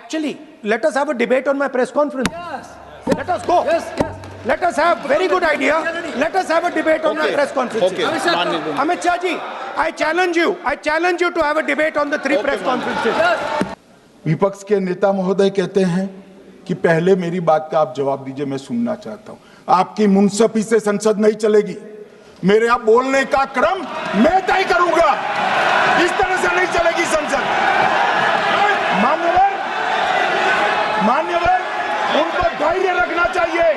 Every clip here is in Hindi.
actually, let us have a debate on my press conference. Yes. Let us go. Yes. Let us have, very good idea. Let us have a debate on my Okay. press conference. Okay. Amit Shah ji, I challenge you to have a debate on the 3 press conferences. विपक्ष के नेता महोदय कहते हैं कि पहले मेरी बात का आप जवाब दीजिए, मैं सुनना चाहता हूं। आपकी मुंसफी से संसद नहीं चलेगी। मेरे यहाँ बोलने का क्रम मैं तय करूंगा। इस तरह से नहीं चलेगी संसद। मान्यवर, उनको धैर्य रखना चाहिए।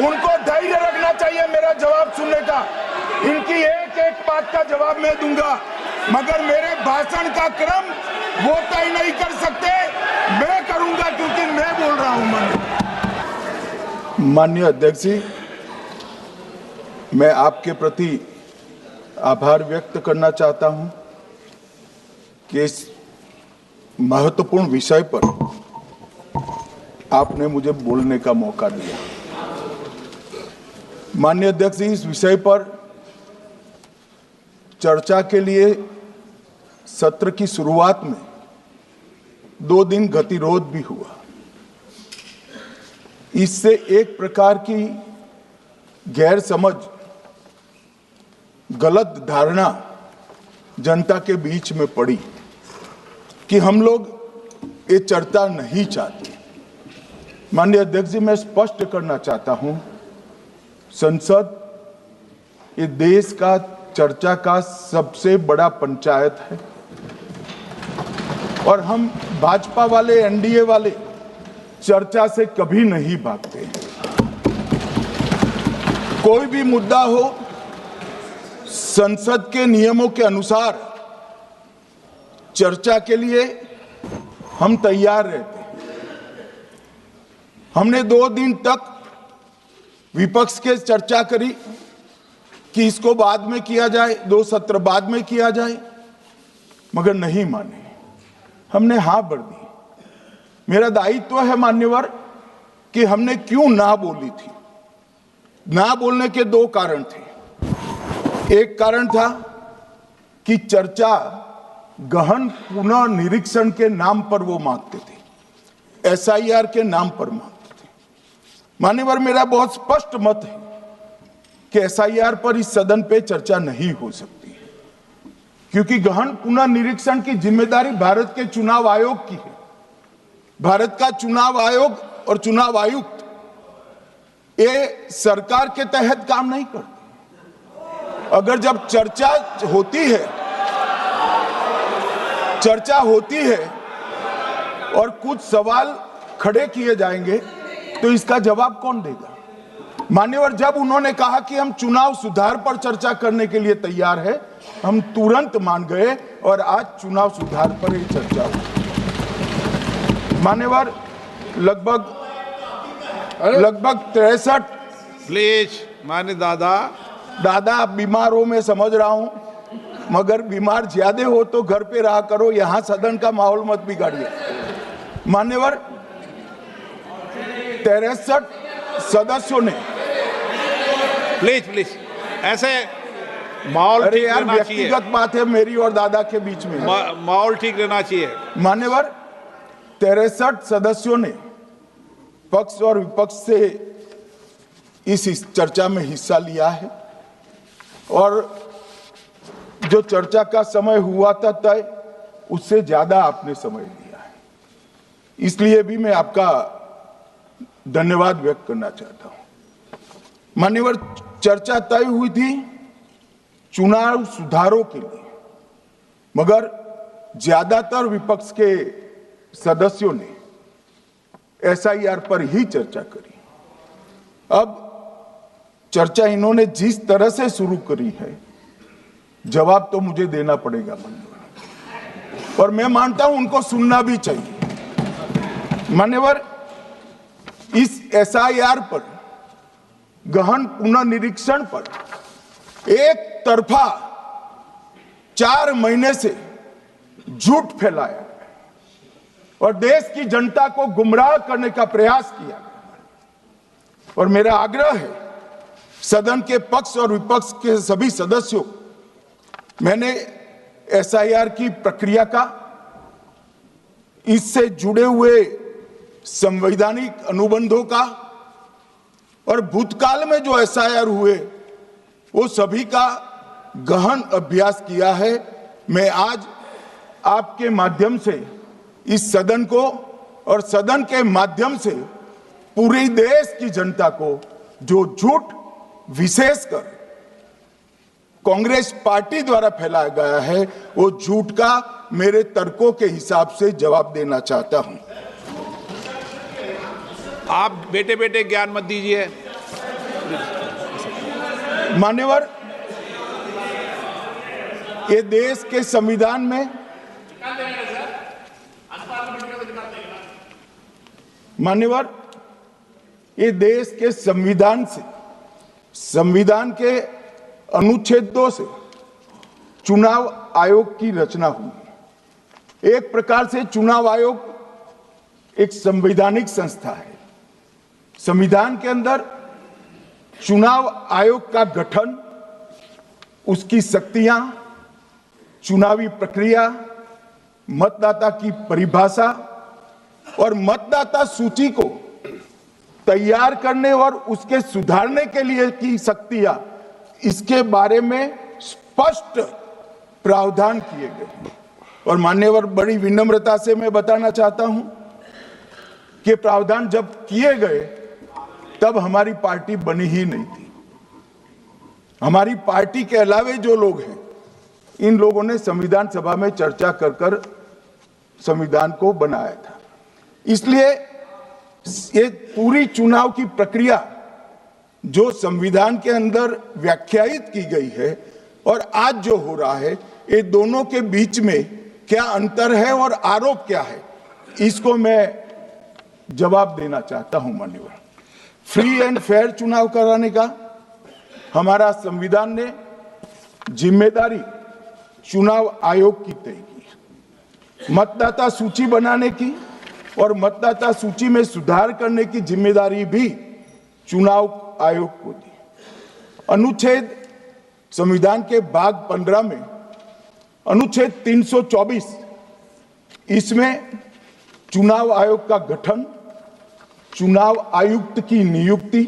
उनको धैर्य रखना चाहिए मेरा जवाब सुनने का। इनकी एक एक बात का जवाब मैं दूंगा, मगर मेरे भाषण का क्रम वो तय नहीं कर सकते, मैं करूंगा, क्योंकि मैं बोल रहा हूं। माननीय अध्यक्ष जी, मैं आपके प्रति आभार व्यक्त करना चाहता हूं कि इस महत्वपूर्ण विषय पर आपने मुझे बोलने का मौका दिया। माननीय अध्यक्ष जी, इस विषय पर चर्चा के लिए सत्र की शुरुआत में 2 दिन गतिरोध भी हुआ। इससे एक प्रकार की गैर समझ, गलत धारणा जनता के बीच में पड़ी कि हम लोग ये चर्चा नहीं चाहते। माननीय अध्यक्ष जी, मैं स्पष्ट करना चाहता हूं, संसद ये देश का चर्चा का सबसे बड़ा पंचायत है और हम भाजपा वाले, एनडीए वाले चर्चा से कभी नहीं भागते। कोई भी मुद्दा हो, संसद के नियमों के अनुसार चर्चा के लिए हम तैयार रहते हैं। हमने 2 दिन तक विपक्ष के चर्चा करी कि इसको बाद में किया जाए, 2 सत्र बाद में किया जाए, मगर नहीं माने। हमने हाँ भर दी। मेरा दायित्व है मान्यवर कि हमने क्यों ना बोली थी। ना बोलने के 2 कारण थे। एक कारण था कि चर्चा गहन पुनः निरीक्षण के नाम पर वो मांगते थे, एसआईआर के नाम पर मांगते थे। मान्यवर, मेरा बहुत स्पष्ट मत है कि एसआईआर पर इस सदन पे चर्चा नहीं हो सकती है, क्योंकि गहन पुनः निरीक्षण की जिम्मेदारी भारत के चुनाव आयोग की है। भारत का चुनाव आयोग और चुनाव आयुक्त ये सरकार के तहत काम नहीं करते। अगर जब चर्चा होती है और कुछ सवाल खड़े किए जाएंगे तो इसका जवाब कौन देगा? मान्यवर, जब उन्होंने कहा कि हम चुनाव सुधार पर चर्चा करने के लिए तैयार है, हम तुरंत मान गए और आज चुनाव सुधार पर ही चर्चा हुई। मान्यवर, लगभग 63 प्लीज माने दादा बीमार हो, मैं समझ रहा हूं, मगर बीमार ज्यादा हो तो घर पे रहा करो, यहां सदन का माहौल मत बिगाड़िए। मान्यवर, 63 सदस्यों ने, प्लीज ऐसे माहौल ठीक रहना चाहिए। व्यक्तिगत बात है मेरी और दादा के बीच में, माहौल ठीक रहना चाहिए। मान्यवर, 63 सदस्यों ने पक्ष और विपक्ष से इस चर्चा में हिस्सा लिया है और जो चर्चा का समय हुआ था तय, उससे ज्यादा आपने समय लिया है। इसलिए भी मैं आपका धन्यवाद व्यक्त करना चाहता हूं। मान्यवर, चर्चा तय हुई थी चुनाव सुधारों के लिए, मगर ज्यादातर विपक्ष के सदस्यों ने एसआईआर पर ही चर्चा करी। अब चर्चा इन्होंने जिस तरह से शुरू करी है, जवाब तो मुझे देना पड़ेगा मान्यवर, और मैं मानता हूं उनको सुनना भी चाहिए। मान्यवर, इस एसआईआर पर, गहन पुनर्निरीक्षण पर एक तरफा 4 महीने से झूठ फैलाया और देश की जनता को गुमराह करने का प्रयास किया। और मेरा आग्रह है सदन के पक्ष और विपक्ष के सभी सदस्यों, मैंने एसआईआर की प्रक्रिया का इससे जुड़े हुए संवैधानिक अनुबंधों का और भूतकाल में जो एसआईआर हुए वो सभी का गहन अभ्यास किया है। मैं आज आपके माध्यम से इस सदन को और सदन के माध्यम से पूरे देश की जनता को जो झूठ विशेषकर कांग्रेस पार्टी द्वारा फैलाया गया है वो झूठ का मेरे तर्कों के हिसाब से जवाब देना चाहता हूं। आप बेटे बेटे ज्ञान मत दीजिए। मान्यवर, ये देश के संविधान में मान्यवर ये देश के संविधान से संविधान के अनुच्छेदों से चुनाव आयोग की रचना हुई। एक प्रकार से चुनाव आयोग एक संवैधानिक संस्था है। संविधान के अंदर चुनाव आयोग का गठन, उसकी शक्तियां, चुनावी प्रक्रिया, मतदाता की परिभाषा और मतदाता सूची को तैयार करने और उसके सुधारने के लिए की शक्तियां, इसके बारे में स्पष्ट प्रावधान किए गए। और मान्यवर, बड़ी विनम्रता से मैं बताना चाहता हूं कि प्रावधान जब किए गए तब हमारी पार्टी बनी ही नहीं थी। हमारी पार्टी के अलावे जो लोग हैं, इन लोगों ने संविधान सभा में चर्चा कर संविधान को बनाया था। इसलिए ये पूरी चुनाव की प्रक्रिया जो संविधान के अंदर व्याख्यायित की गई है और आज जो हो रहा है, ये दोनों के बीच में क्या अंतर है और आरोप क्या है, इसको मैं जवाब देना चाहता हूं। मान्यवर, फ्री एंड फेयर चुनाव कराने का हमारा संविधान ने जिम्मेदारी चुनाव आयोग की तय की। मतदाता सूची बनाने की और मतदाता सूची में सुधार करने की जिम्मेदारी भी चुनाव आयोग को दी। अनुच्छेद संविधान के भाग 15 में अनुच्छेद 324, इसमें चुनाव आयोग का गठन, चुनाव आयुक्त की नियुक्ति,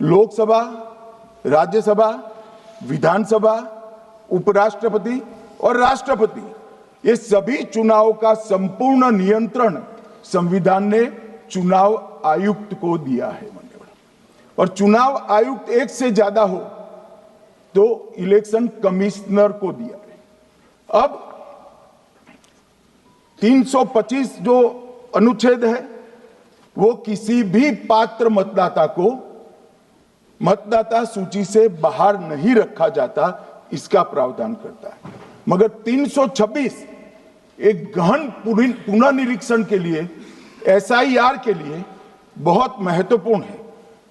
लोकसभा, राज्यसभा, विधानसभा, उपराष्ट्रपति और राष्ट्रपति, ये सभी चुनाव का संपूर्ण नियंत्रण संविधान ने चुनाव आयुक्त को दिया है। और चुनाव आयुक्त एक से ज्यादा हो तो इलेक्शन कमिश्नर को दिया है। अब 325 जो अनुच्छेद है वो किसी भी पात्र मतदाता को मतदाता सूची से बाहर नहीं रखा जाता, इसका प्रावधान करता है। मगर 326 एक गहन पुनर्निरीक्षण के लिए, एसआईआर के लिए बहुत महत्वपूर्ण है।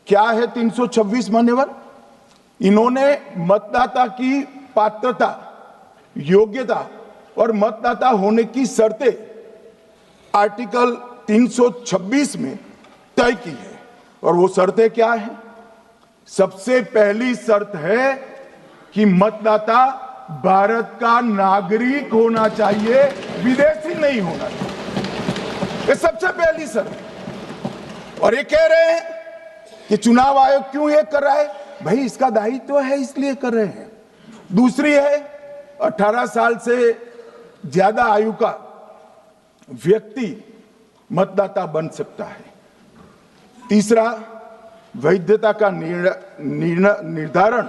क्या है 326 मान्यवर? इन्होंने मतदाता की पात्रता, योग्यता और मतदाता होने की शर्तें आर्टिकल 326 में तय की है। और वो शर्तें क्या है? सबसे पहली शर्त है कि मतदाता भारत का नागरिक होना चाहिए, विदेशी नहीं होना चाहिए। ये सबसे पहली शर्त। और ये कह रहे हैं कि चुनाव आयोग क्यों ये कर रहा है? भाई, इसका दायित्व है इसलिए कर रहे हैं। दूसरी है 18 साल से ज्यादा आयु का व्यक्ति मतदाता बन सकता है। तीसरा, वैधता का निर्धारण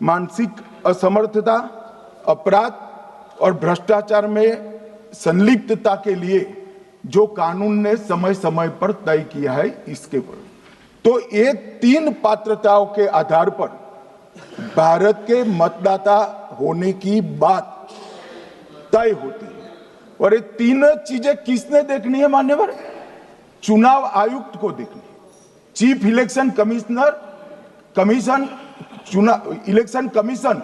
मानसिक असमर्थता, अपराध और भ्रष्टाचार में संलिप्तता के लिए जो कानून ने समय समय पर तय किया है, इसके पर। तो ये 3 पात्रताओं के आधार पर भारत के मतदाता होने की बात तय होती है। और ये 3 चीजें किसने देखनी है मान्यवर? चुनाव आयुक्त को देखनी है। चीफ इलेक्शन इलेक्शन कमीशन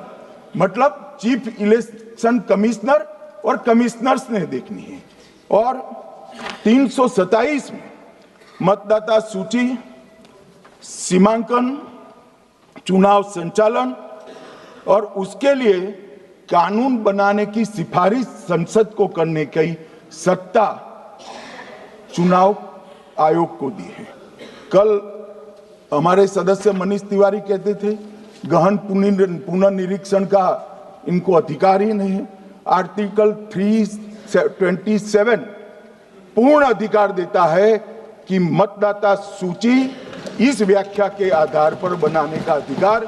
मतलब चीफ इलेक्शन कमिश्नर और कमिश्नर्स ने देखनी है। और 327 में मतदाता सूची, सीमांकन, चुनाव संचालन और उसके लिए कानून बनाने की सिफारिश संसद को करने की सत्ता चुनाव आयोग को दी है। कल हमारे सदस्य मनीष तिवारी कहते थे गहन पुनर्निरीक्षण का इनको अधिकार ही नहीं है। आर्टिकल 327 पूर्ण अधिकार देता है कि मतदाता सूची इस व्याख्या के आधार पर बनाने का अधिकार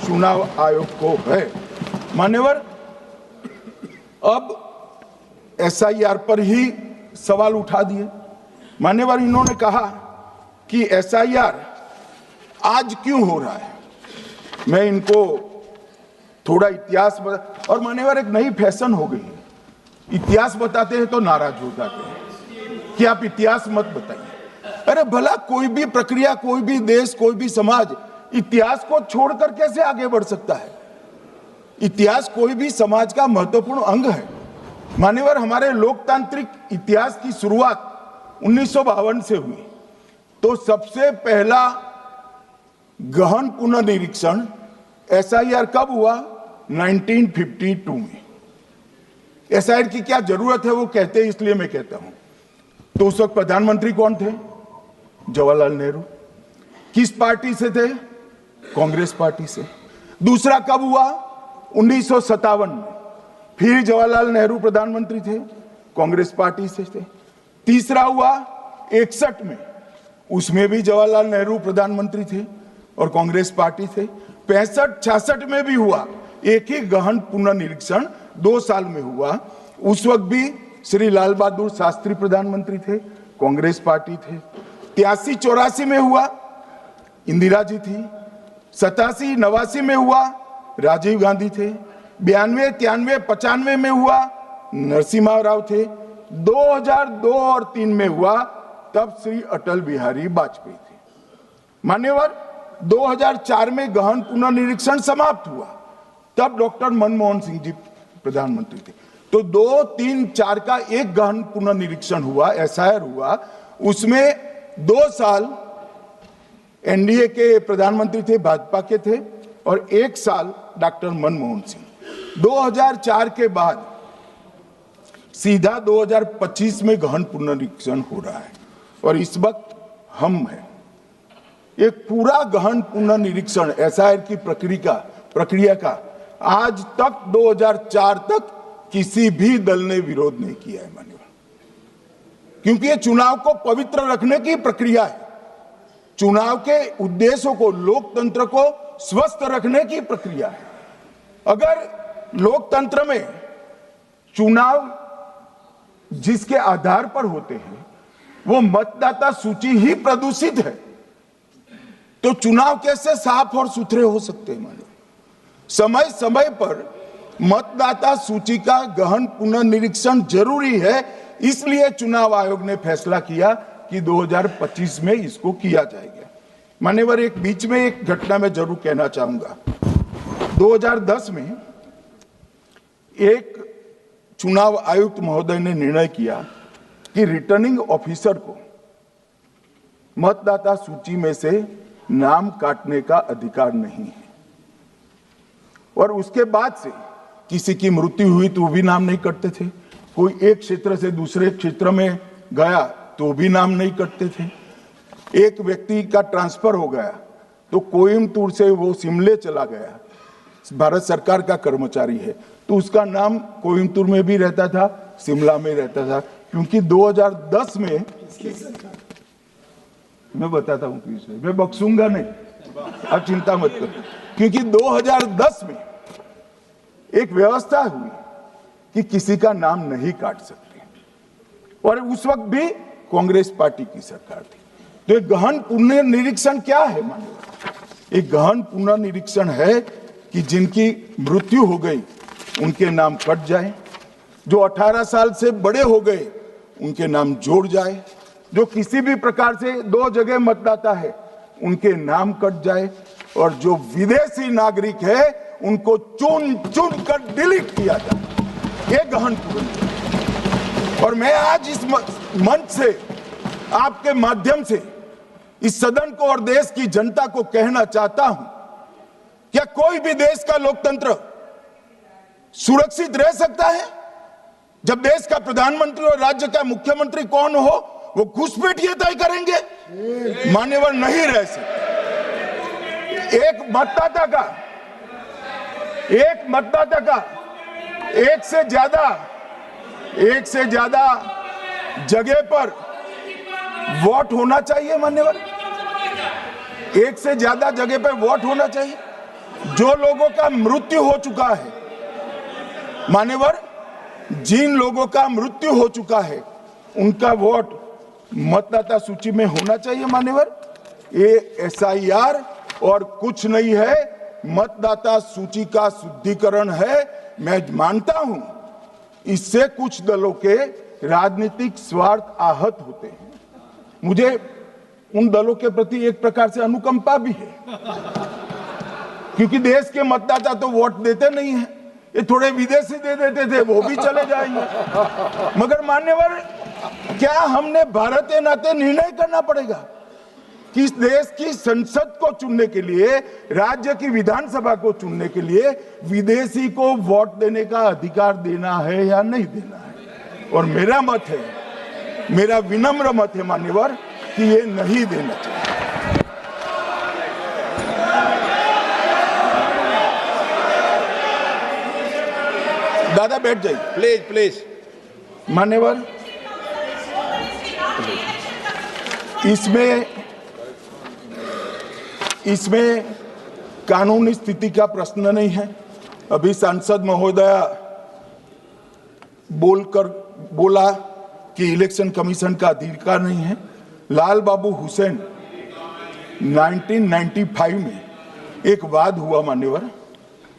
चुनाव आयोग को है। मान्यवर, अब एसआईआर पर ही सवाल उठा दिए। मान्यवर, इन्होंने कहा कि एसआईआर आज क्यों हो रहा है। मैं इनको थोड़ा इतिहास बता, और मान्यवर एक नई फैशन हो गई है, इतिहास बताते हैं तो नाराज हो जाते हैं कि आप इतिहास मत बताइए। अरे भला कोई भी प्रक्रिया, कोई भी देश, कोई भी समाज इतिहास को छोड़कर कैसे आगे बढ़ सकता है। इतिहास कोई भी समाज का महत्वपूर्ण अंग है। मान्यवर, हमारे लोकतांत्रिक इतिहास की शुरुआत 1952 से हुई। तो सबसे पहला गहन पुनर्निरीक्षण एसआईआर कब हुआ? 1952 में। एसआईआर की क्या जरूरत है वो कहते हैं, इसलिए मैं कहता हूं। तो उस वक्त प्रधानमंत्री कौन थे? जवाहरलाल नेहरू। किस पार्टी से थे? कांग्रेस पार्टी से। दूसरा कब हुआ? 1957 में। फिर जवाहरलाल नेहरू प्रधानमंत्री थे, कांग्रेस पार्टी से थे। तीसरा हुआ 61 में, उसमें भी जवाहरलाल नेहरू प्रधानमंत्री थे और कांग्रेस पार्टी थे। 65-66 में भी हुआ, एक ही गहन पुनर्निरीक्षण 2 साल में हुआ। उस वक्त भी श्री लाल बहादुर शास्त्री प्रधानमंत्री थे, कांग्रेस पार्टी थे। 83-84 में हुआ, इंदिरा जी थी। 87-89 में हुआ, राजीव गांधी थे। 92-93-95 में हुआ, नरसिम्हा राव थे। 2002 और 3 में हुआ, तब श्री अटल बिहारी वाजपेयी थे। मान्यवर, 2004 में गहन पुनर्निरीक्षण समाप्त हुआ, तब डॉक्टर मनमोहन सिंह जी प्रधानमंत्री थे। तो 2, 3, 4 का एक गहन पुनर्निरीक्षण हुआ, एसआईआर हुआ। उसमें 2 साल एनडीए के प्रधानमंत्री थे, भाजपा के थे, और 1 साल डॉक्टर मनमोहन सिंह। 2004 के बाद सीधा 2025 में गहन पुनर्निरीक्षण हो रहा है, और इस वक्त हम हैं। एक पूरा गहन पुनर्निरीक्षण एसआईआर की प्रक्रिया का आज तक 2004 तक किसी भी दल ने विरोध नहीं किया है। मान्यवर, क्योंकि ये चुनाव को पवित्र रखने की प्रक्रिया है, चुनाव के उद्देश्यों को, लोकतंत्र को स्वस्थ रखने की प्रक्रिया है। अगर लोकतंत्र में चुनाव जिसके आधार पर होते हैं वो मतदाता सूची ही प्रदूषित है, तो चुनाव कैसे साफ और सुथरे हो सकते हैं। मानो समय समय पर मतदाता सूची का गहन पुनर्निरीक्षण जरूरी है, इसलिए चुनाव आयोग ने फैसला किया कि 2025 में इसको किया जाएगा। मान्यवर, एक बीच में एक घटना मैं जरूर कहना चाहूंगा। 2010 में एक चुनाव आयुक्त महोदय ने निर्णय किया कि रिटर्निंग ऑफिसर को मतदाता सूची में से नाम काटने का अधिकार नहीं है, और उसके बाद से किसी की मृत्यु हुई तो भी नाम नहीं कटते थे, कोई एक क्षेत्र से दूसरे क्षेत्र में गया तो भी नाम नहीं कटते थे। एक व्यक्ति का ट्रांसफर हो गया तो कोयम्बटूर से वो शिमले चला गया, भारत सरकार का कर्मचारी है, तो उसका नाम कोयम्बटूर में भी रहता था, शिमला में रहता था, क्योंकि 2010 में मैं बताता हूं किसे, मैं बख्शूंगा नहीं, आप चिंता मत करो, क्योंकि 2010 में एक व्यवस्था हुई कि किसी का नाम नहीं काट सकते, और उस वक्त भी कांग्रेस पार्टी की सरकार थी। तो एक गहन पुनर्निरीक्षण क्या है? मानिए, एक गहन पुनर्निरीक्षण है कि जिनकी मृत्यु हो गई उनके नाम कट जाए, जो 18 साल से बड़े हो गए उनके नाम जोड़ जाए, जो किसी भी प्रकार से 2 जगह मतदाता है उनके नाम कट जाए, और जो विदेशी नागरिक है उनको चुन चुन कर डिलीट किया जाए। ये गहन पुनर्निरीक्षण। और मैं आज इस मंच से, आपके माध्यम से इस सदन को और देश की जनता को कहना चाहता हूं, क्या कोई भी देश का लोकतंत्र सुरक्षित रह सकता है जब देश का प्रधानमंत्री और राज्य का मुख्यमंत्री कौन हो वो घुसपैठिए तय करेंगे? मान्यवर नहीं रह सकते। एक मतदाता का एक से ज्यादा जगह पर वोट होना चाहिए। मान्यवर, एक से ज्यादा जगह पर वोट होना चाहिए। जो लोगों का मृत्यु हो चुका है, मान्यवर, जिन लोगों का मृत्यु हो चुका है उनका वोट मतदाता सूची में होना चाहिए। मान्यवर, ये SIR और कुछ नहीं है, मतदाता सूची का शुद्धिकरण है। मैं मानता हूं इससे कुछ दलों के राजनीतिक स्वार्थ आहत होते हैं। मुझे उन दलों के प्रति एक प्रकार से अनुकंपा भी है, क्योंकि देश के मतदाता तो वोट देते नहीं हैं। ये थोड़े विदेशी दे देते थे, वो भी चले जाएंगे। मगर मान्यवर, क्या हमने भारत के नाते निर्णय करना पड़ेगा कि इस देश की संसद को चुनने के लिए, राज्य की विधानसभा को चुनने के लिए विदेशी को वोट देने का अधिकार देना है या नहीं देना है? और मेरा मत है, मेरा विनम्र मत है मान्यवर, कि ये नहीं देना चाहिए। दादा बैठ जाइए प्लीज प्लीज। मान्यवर, इसमें कानूनी स्थिति का प्रश्न नहीं है। अभी सांसद महोदया बोला कि इलेक्शन कमीशन का अधिकार नहीं है। लाल बाबू हुसैन 1995 में एक वाद हुआ मान्यवर,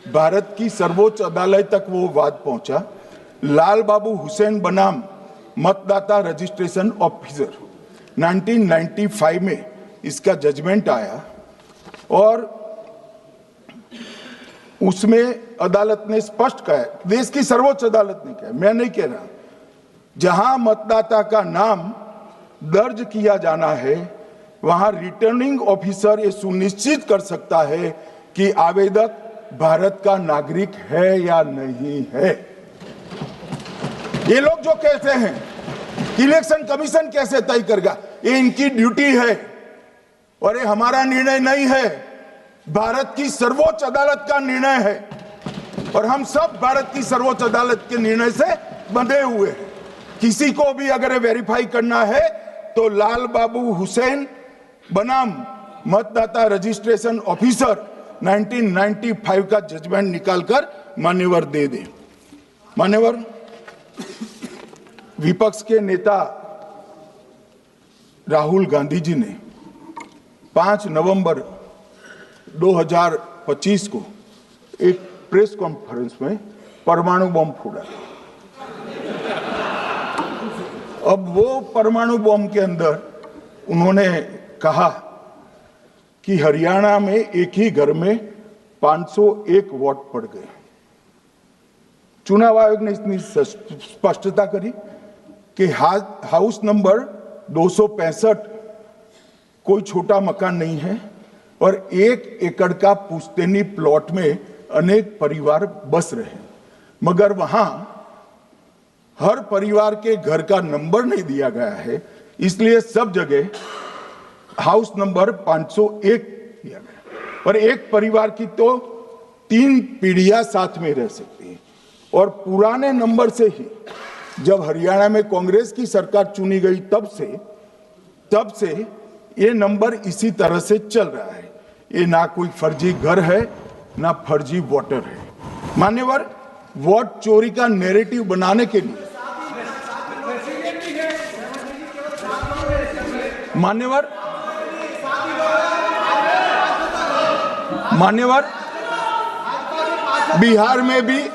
भारत की सर्वोच्च अदालत तक वो वाद पहुंचा। लाल बाबू हुसैन बनाम मतदाता रजिस्ट्रेशन ऑफिसर 1995 में इसका जजमेंट आया और उसमें अदालत ने स्पष्ट कहा, देश की सर्वोच्च अदालत ने कहा, मैं नहीं कह रहा, जहां मतदाता का नाम दर्ज किया जाना है वहां रिटर्निंग ऑफिसर ये सुनिश्चित कर सकता है कि आवेदक भारत का नागरिक है या नहीं है। ये लोग जो कहते हैं कि इलेक्शन कमीशन कैसे तय करेगा, ये इनकी ड्यूटी है और ये हमारा निर्णय नहीं है, भारत की सर्वोच्च अदालत का निर्णय है और हम सब भारत की सर्वोच्च अदालत के निर्णय से बंधे हुए हैं। किसी को भी अगर वेरीफाई करना है तो लाल बाबू हुसैन बनाम मतदाता रजिस्ट्रेशन ऑफिसर 1995 का जजमेंट निकालकर मान्यवर दे दे। मान्यवर, विपक्ष के नेता राहुल गांधी जी ने 5 नवंबर 2025 को एक प्रेस कॉन्फ्रेंस में परमाणु बम फोड़ा। अब वो परमाणु बम के अंदर उन्होंने कहा कि हरियाणा में एक ही घर में 501 वोट पड़ गए। चुनाव आयोग ने इतनी स्पष्टता करी कि हाउस नंबर 265 कोई छोटा मकान नहीं है और 1 एकड़ का पुश्तैनी प्लॉट में अनेक परिवार बस रहे, मगर वहां हर परिवार के घर का नंबर नहीं दिया गया है, इसलिए सब जगह हाउस नंबर 501 दिया गया और एक परिवार की तो 3 पीढ़ियां साथ में रह सकती हैं। और पुराने नंबर से ही जब हरियाणा में कांग्रेस की सरकार चुनी गई तब से ये नंबर इसी तरह से चल रहा है। ये ना कोई फर्जी घर है ना फर्जी वोटर है। मान्यवर, वोट चोरी का नैरेटिव बनाने के लिए मान्यवर बिहार में भी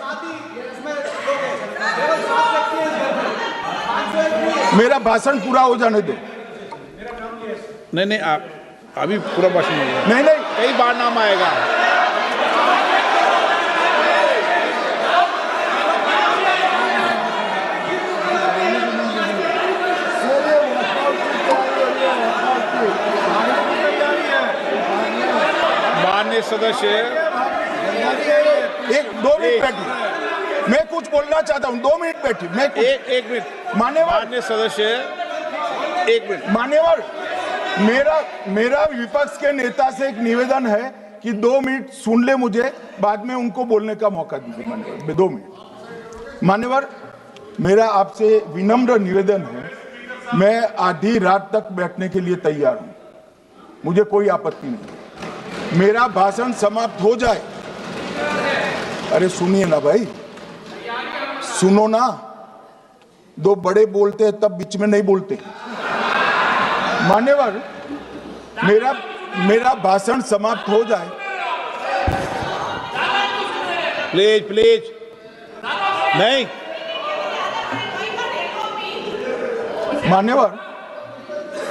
मेरा भाषण पूरा हो जाने दो। नहीं, आप अभी पूरा भाषण होगा। नहीं, कई बार नाम आएगा। माननीय सदस्य, 2 मिनट बैठिए, मैं कुछ बोलना चाहता हूं। 2 मिनट बैठिए, मैं एक मिनट। मान्यवर माननीय सदस्य, एक मिनट मान्यवर, मेरा विपक्ष के नेता से एक निवेदन है कि 2 मिनट सुन ले मुझे, बाद में उनको बोलने का मौका दीजिए। मान्यवर 2 मिनट। मान्यवर, मेरा आपसे विनम्र निवेदन है, मैं आधी रात तक बैठने के लिए तैयार हूं, मुझे कोई आपत्ति नहीं। मेरा भाषण समाप्त हो जाए, अरे सुनिए ना भाई, सुनो ना, 2 बड़े बोलते हैं तब बीच में नहीं बोलते। मान्यवर, मेरा भाषण समाप्त हो जाए। प्लीज प्लीज नहीं। मान्यवर,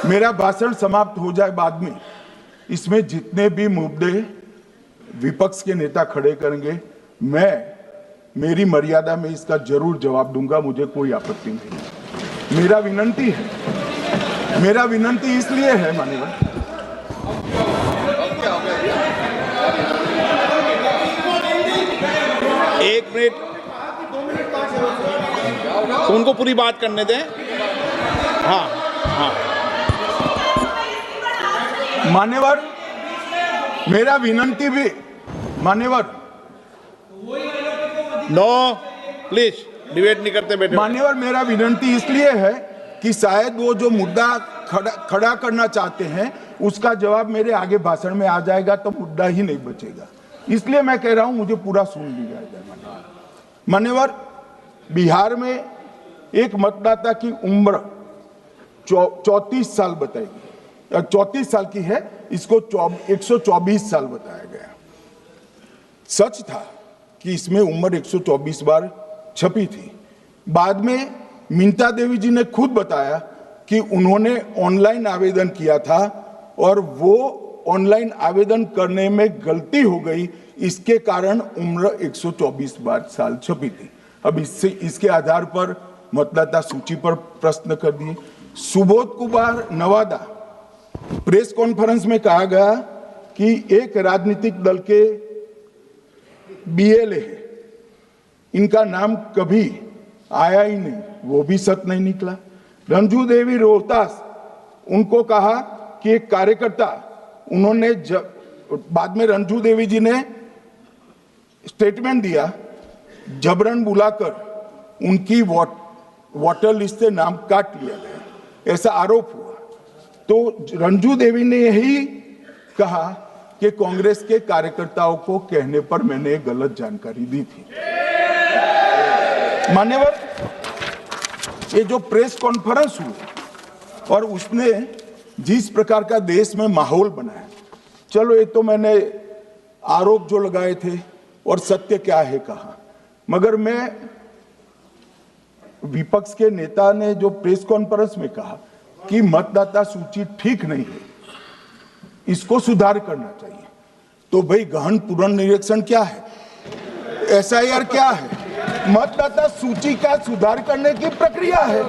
मेरा भाषण समाप्त हो जाए बाद में, इसमें जितने भी मुद्दे विपक्ष के नेता खड़े करेंगे, मेरी मर्यादा में इसका जरूर जवाब दूंगा, मुझे कोई आपत्ति नहीं। मेरा विनंती इसलिए है मान्यवर, एक मिनट, उनको पूरी बात करने दें। हाँ हाँ मान्यवर, मेरा विनंती भी, मान्यवर नो प्लीज डिबेट नहीं करते बेटे। मान्यवर, मेरा विनंती इसलिए है कि शायद वो जो मुद्दा खड़ा करना चाहते हैं उसका जवाब मेरे आगे भाषण में आ जाएगा तो मुद्दा ही नहीं बचेगा, इसलिए मैं कह रहा हूं मुझे पूरा सुन लिया जाए। मान्यवर, बिहार में एक मतदाता की उम्र 34 साल बताई गई, 34 साल की है, इसको 124 साल बताया गया। सच था कि इसमें उम्र 124 बार छपी थी। बाद में मिंता देवी जी ने खुद बताया कि उन्होंने ऑनलाइन आवेदन किया था और वो ऑनलाइन आवेदन करने में गलती हो गई, इसके कारण उम्र 124 बार साल छपी थी। अब इसके आधार पर मतदाता सूची पर प्रश्न कर दिए। सुबोध कुमार नवादा, प्रेस कॉन्फ्रेंस में कहा गया कि एक राजनीतिक दल के बीएलए है, इनका नाम कभी आया ही नहीं, वो भी सच नहीं निकला। रंजू देवी रोहतास, उनको कहा कि एक कार्यकर्ता, उन्होंने बाद में रंजू देवी जी ने स्टेटमेंट दिया, जबरन बुलाकर उनकी वोटर लिस्ट से नाम काट लिया गया, ऐसा आरोप हुआ। तो रंजू देवी ने यही कहा कि कांग्रेस के कार्यकर्ताओं को कहने पर मैंने गलत जानकारी दी थी। मान्यवर, ये जो प्रेस कॉन्फ्रेंस हुई और उसने जिस प्रकार का देश में माहौल बनाया, चलो ये तो मैंने आरोप जो लगाए थे और सत्य क्या है कहा, मगर मैं विपक्ष के नेता ने जो प्रेस कॉन्फ्रेंस में कहा कि मतदाता सूची ठीक नहीं है, इसको सुधार करना चाहिए, तो भाई गहन पुनर्निरीक्षण क्या है, एसआईआर क्या है, मतदाता सूची का सुधार करने की प्रक्रिया है,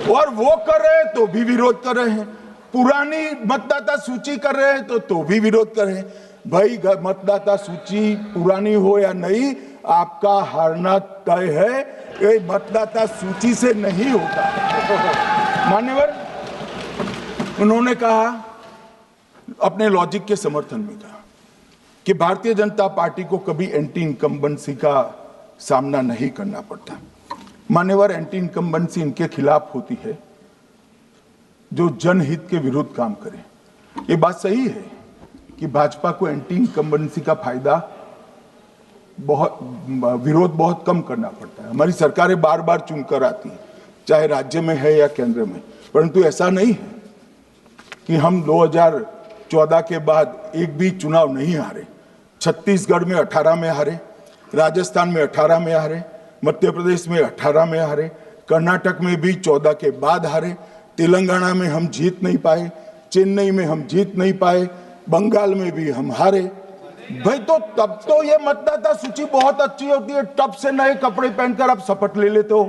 और वो कर रहे हैं तो भी विरोध कर रहे हैं, पुरानी मतदाता सूची कर रहे हैं तो भी विरोध कर रहे हैं। भाई मतदाता सूची पुरानी हो या नहीं, आपका हारना तय है, ये मतदाता सूची से नहीं होता। मान्यवर, उन्होंने कहा, अपने लॉजिक के समर्थन में कहा कि भारतीय जनता पार्टी को कभी एंटी इनकम्बेंसी का सामना नहीं करना पड़ता। मान्यवर, एंटी इनकम्बेंसी इनके खिलाफ होती है जो जनहित के विरुद्ध काम करे। ये बात सही है कि भाजपा को एंटी इनकम्बेंसी का फायदा विरोध बहुत कम करना पड़ता है। हमारी सरकारें बार बार चुनकर आती हैं, चाहे राज्य में है या केंद्र में, परंतु ऐसा नहीं है कि हम 2014 के बाद एक भी चुनाव नहीं हारे। छत्तीसगढ़ में 18 में हारे, राजस्थान में 18 में हारे, मध्य प्रदेश में 18 में हारे, कर्नाटक में भी 14 के बाद हारे, तेलंगाना में हम जीत नहीं पाए, चेन्नई में हम जीत नहीं पाए, बंगाल में भी हम हारे। भाई तो तब तो ये मतदाता सूची बहुत अच्छी होती है, तब से नए कपड़े पहनकर आप शपथ ले लेते हो।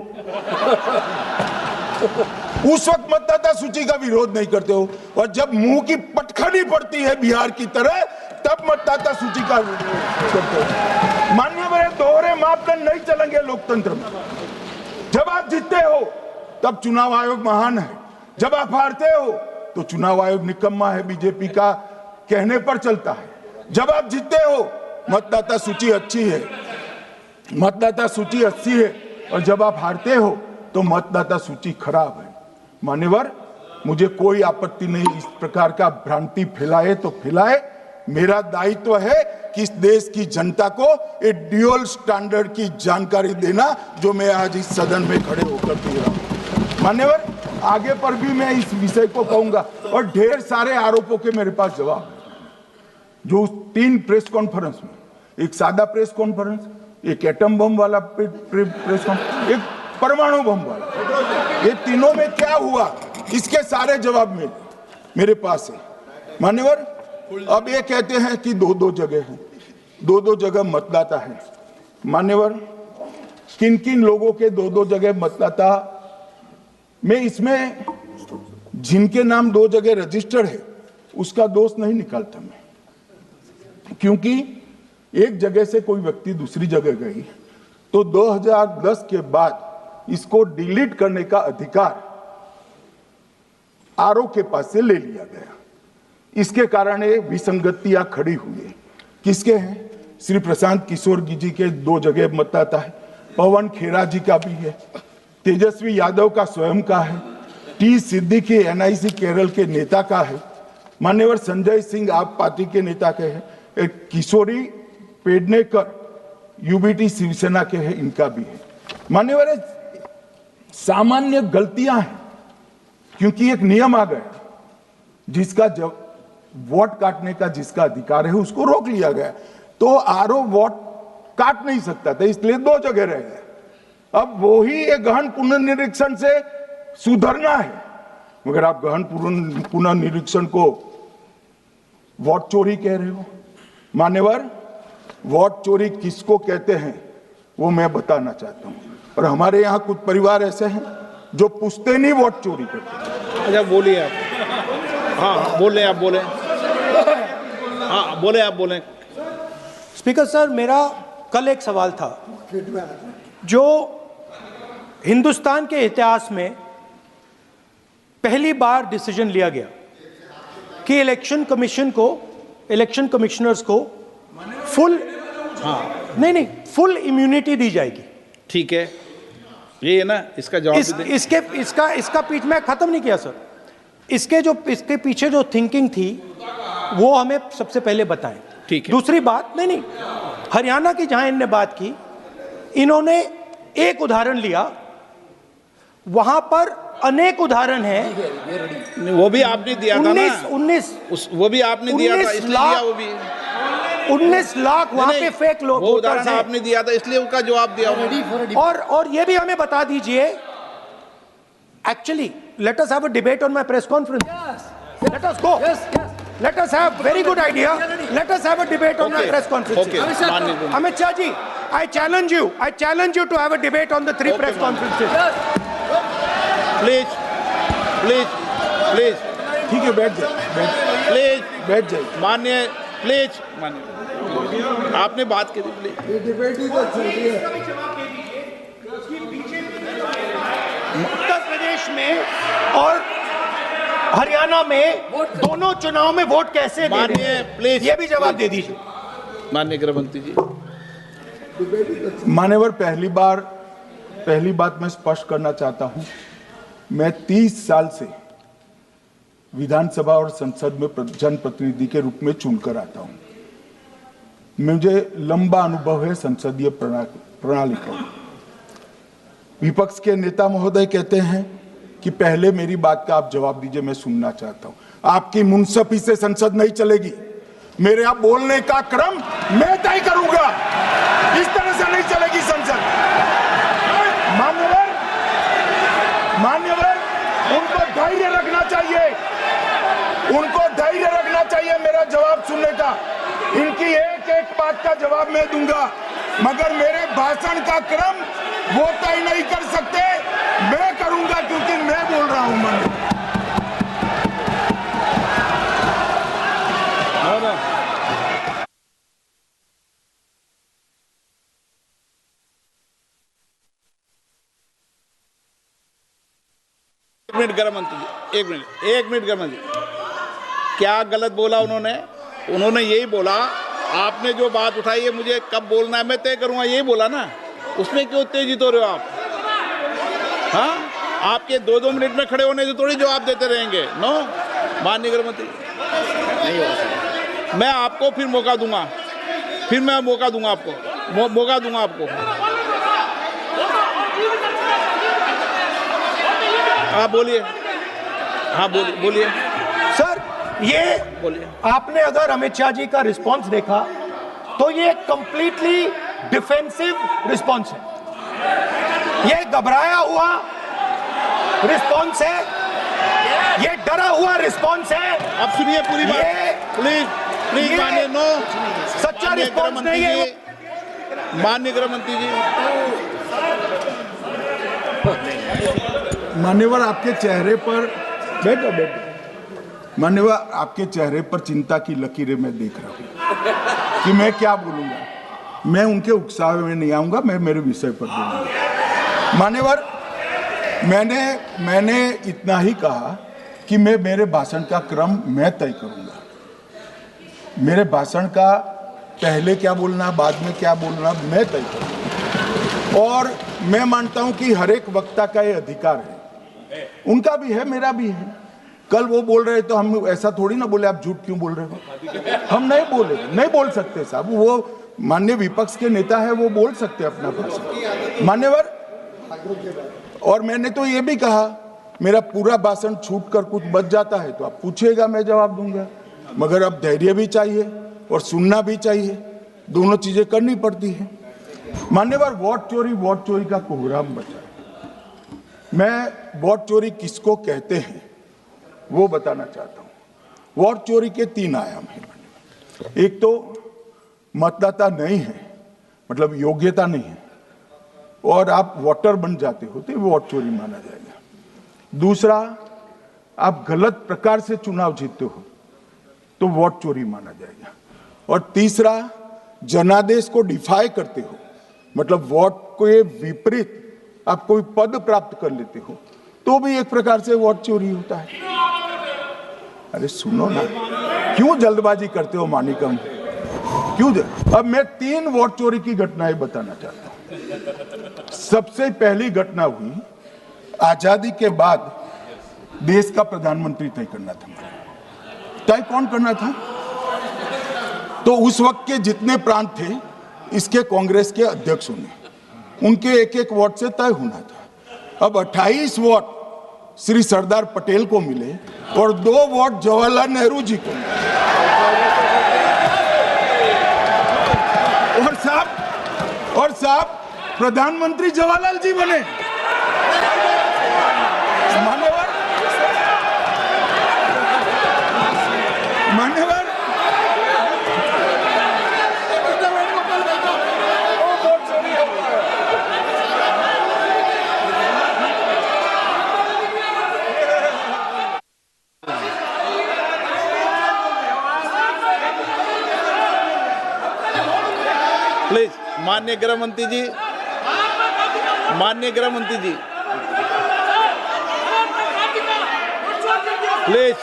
उस वक्त मतदाता सूची का विरोध नहीं करते हो, और जब मुंह की पटखनी पड़ती है बिहार की तरह, तब मतदाता सूची का विरोध करते हो। माननीय, दोहरे मापदंड नहीं चलेंगे लोकतंत्र में। जब आप जीतते हो तब चुनाव आयोग महान है, जब आप हारते हो तो चुनाव आयोग निकम्मा है, बीजेपी का कहने पर चलता है। जब आप जीतते हो मतदाता सूची अच्छी है, मतदाता सूची अच्छी है, और जब आप हारते हो तो मतदाता सूची खराब है। मान्यवर, मुझे कोई आपत्ति नहीं, इस प्रकार का भ्रांति फैलाए तो फैलाए। मेरा दायित्व है कि इस देश की जनता को एक ड्यूअल स्टैंडर्ड की जानकारी देना, जो मैं आज इस सदन में खड़े होकर दे रहा हूं। मान्यवर, आगे पर भी मैं इस विषय को कहूंगा, और ढेर सारे आरोपों के मेरे पास जवाब है। जो 3 प्रेस कॉन्फ्रेंस में, एक सादा प्रेस कॉन्फ्रेंस, एक एटम बम वाला प्रेस कॉन्फ्रेंस, एक परमाणु बम वाला, ये तीनों में क्या हुआ, इसके सारे जवाब मेरे पास है। मान्यवर, अब ये कहते हैं कि 2-2 जगह है, 2-2 जगह मतदाता है। मान्यवर, किन किन लोगों के 2-2 जगह मतदाता, मैं इसमें जिनके नाम 2 जगह रजिस्टर्ड है उसका दोष नहीं निकालता मैं, क्योंकि एक जगह से कोई व्यक्ति दूसरी जगह गई तो 2010 के बाद इसको डिलीट करने का अधिकार आरओ के पास से ले लिया गया। इसके कारण ये विसंगतियां खड़ी हुई है। किसके हैं? श्री प्रशांत किशोर जी के 2 जगह मतदाता है, पवन खेरा जी का भी है, तेजस्वी यादव का स्वयं का है, टी सिद्दीकी एनआईसी केरल के नेता का है, मान्यवर संजय सिंह आप पार्टी के नेता के हैं, एक किशोरी पेडनेकर यूबीटी शिवसेना के हैं, इनका भी है। मान्यवर, सामान्य गलतियां हैं, क्योंकि एक नियम आ गया, जिसका जब वोट काटने का जिसका अधिकार है उसको रोक लिया गया, तो आरओ वोट काट नहीं सकता था, इसलिए 2 जगह रह गए। अब वो ही एक गहन पुनर्निरीक्षण से सुधरना है, मगर आप गहन पुनर्निरीक्षण को वोट चोरी कह रहे हो। मान्यवर, वोट चोरी किसको कहते हैं वो मैं बताना चाहता हूं, और हमारे यहां कुछ परिवार ऐसे हैं जो पुश्तैनी वोट चोरी करते हैं। अच्छा, बोलिए आप। हाँ, बोले आप, बोले। हाँ, बोले आप, बोले। स्पीकर सर, मेरा कल एक सवाल था, जो हिंदुस्तान के इतिहास में पहली बार डिसीजन लिया गया कि इलेक्शन कमीशन को, इलेक्शन कमिश्नर्स को फुल, हाँ नहीं फुल इम्यूनिटी दी जाएगी। ठीक है, ये है ना, इसका जवाब इसका पीठ में खत्म नहीं किया सर। इसके पीछे जो थिंकिंग थी वो हमें सबसे पहले बताएं। ठीक है। दूसरी बात, नहीं हरियाणा की जहां इन्होंने बात की, इन्होंने एक उदाहरण लिया, वहां पर अनेक उदाहरण हैं। वो भी आपने दिया था ना, 19 वो भी आपने दिया था, इसलिए दिया वो भी। 19 लाख वहां पे फेक लोग, वो उदाहरण आपने दिया था, इसलिए उसका जवाब दिया। और ये भी हमें बता दीजिए, actually let us have a debate on my press conference. Let us go. Let us have very good idea. Let us have a debate on my press conference. Amit Shah ji, I challenge you to have a debate on the 3 press conferences. Please. ठीक है, बैठ जाइए, बैठ जाइए। माननीय, प्लीज माननीय, आपने बात की थी, प्लीज। उत्तर प्रदेश में और हरियाणा में दोनों चुनाव में वोट कैसे दे रहे हैं? प्लीज ये भी जवाब दे दीजिए। माननीय गृह मंत्री जी। मान्यवर, पहली बात मैं स्पष्ट करना चाहता हूं, मैं 30 साल से विधानसभा और संसद में जनप्रतिनिधि के रूप में चुनकर आता हूं। मुझे लंबा अनुभव है संसदीय प्रणाली का। विपक्ष के नेता महोदय कहते हैं कि पहले मेरी बात का आप जवाब दीजिए, मैं सुनना चाहता हूं। आपकी मुनसफी से संसद नहीं चलेगी, मेरे यहाँ बोलने का क्रम मैं तय करूंगा, इस तरह से नहीं चलेगी संसद। मान्यवर, उनको धैर्य रखना चाहिए, मेरा जवाब सुनने का। इनकी एक बात का जवाब मैं दूंगा, मगर मेरे भाषण का क्रम वो तय नहीं कर सकते, मैं करूंगा, क्योंकि मैं बोल रहा हूं। मिनट गृह मंत्री जी, एक मिनट गृह मंत्री, क्या गलत बोला उन्होंने? उन्होंने यही बोला, आपने जो बात उठाई है मुझे कब बोलना है मैं तय करूंगा, यही बोला ना। उसमें क्यों उत्तेजित हो रहे हो आप? हाँ, आपके 2-2 मिनट में खड़े होने से थोड़ी जवाब देते रहेंगे। नो, माननीय गृह मंत्री नहीं होगा। मैं आपको फिर मौका दूंगा, आपको मौका दूंगा आपको। हाँ बोलिए, हाँ बोलिए सर, ये बोलिए। आपने अगर अमित शाह जी का रिस्पॉन्स देखा तो ये कंप्लीटली डिफेंसिव रिस्पॉन्स है। ये घबराया हुआ रिस्पॉन्स है, ये डरा हुआ रिस्पॉन्स है। अब सुनिए पूरी बात, प्लीज ये मानिए। नो, सच्चा रिस्पॉन्स नहीं है। माननीय गृह मंत्री जी, मान्यवर आपके चेहरे पर बैठो मान्यवर, आपके चेहरे पर चिंता की लकीरें मैं देख रहा हूं कि मैं क्या बोलूंगा। मैं उनके उकसावे में नहीं आऊंगा, मैं मेरे विषय पर बोलूंगा। मान्यवर, मैंने इतना ही कहा कि मैं मेरे भाषण का क्रम मैं तय करूंगा। मेरे भाषण का पहले क्या बोलना, बाद में क्या बोलना, मैं तय करूंगा। और मैं मानता हूं कि हर एक वक्ता का ये अधिकार है, उनका भी है, मेरा भी है। कल वो बोल रहे तो हम ऐसा थोड़ी ना बोले आप झूठ क्यों बोल रहे हो। हम नहीं बोल सकते साहब, वो माननीय विपक्ष के नेता है, वो बोल सकते अपना भाषण। मान्यवर, और मैंने तो ये भी कहा, मेरा पूरा भाषण छूट कर कुछ बच जाता है तो आप पूछिएगा, मैं जवाब दूंगा। मगर अब धैर्य भी चाहिए और सुनना भी चाहिए, दोनों चीजें करनी पड़ती है। मान्यवर, वोट चोरी का कोहराम बचा। मैं वोट चोरी किसको कहते हैं वो बताना चाहता हूं। वोट चोरी के 3 आयाम हैं। एक तो मतदाता नहीं है, मतलब योग्यता नहीं है, और आप वोटर बन जाते हो तो वोट चोरी माना जाएगा। दूसरा, आप गलत प्रकार से चुनाव जीतते हो तो वोट चोरी माना जाएगा। और तीसरा, जनादेश को डिफाई करते हो, मतलब वोट के विपरीत आप कोई पद प्राप्त कर लेते हो तो भी एक प्रकार से वोट चोरी होता है। अरे सुनो ना, क्यों जल्दबाजी करते हो मानिकम, क्यों? अब मैं 3 वोट चोरी की घटनाएं बताना चाहता हूं। सबसे पहली घटना हुई, आजादी के बाद देश का प्रधानमंत्री तय करना था। तय कौन करना था? तो उस वक्त के जितने प्रांत थे, इसके कांग्रेस के अध्यक्षों ने, उनके एक वोट से तय होना था। अब 28 वोट श्री सरदार पटेल को मिले और 2 वोट जवाहरलाल नेहरू जी को मिले। और साहब प्रधानमंत्री जवाहरलाल जी बने। मान्यवर, प्लीज माननीय गृह मंत्री जी, प्लीज।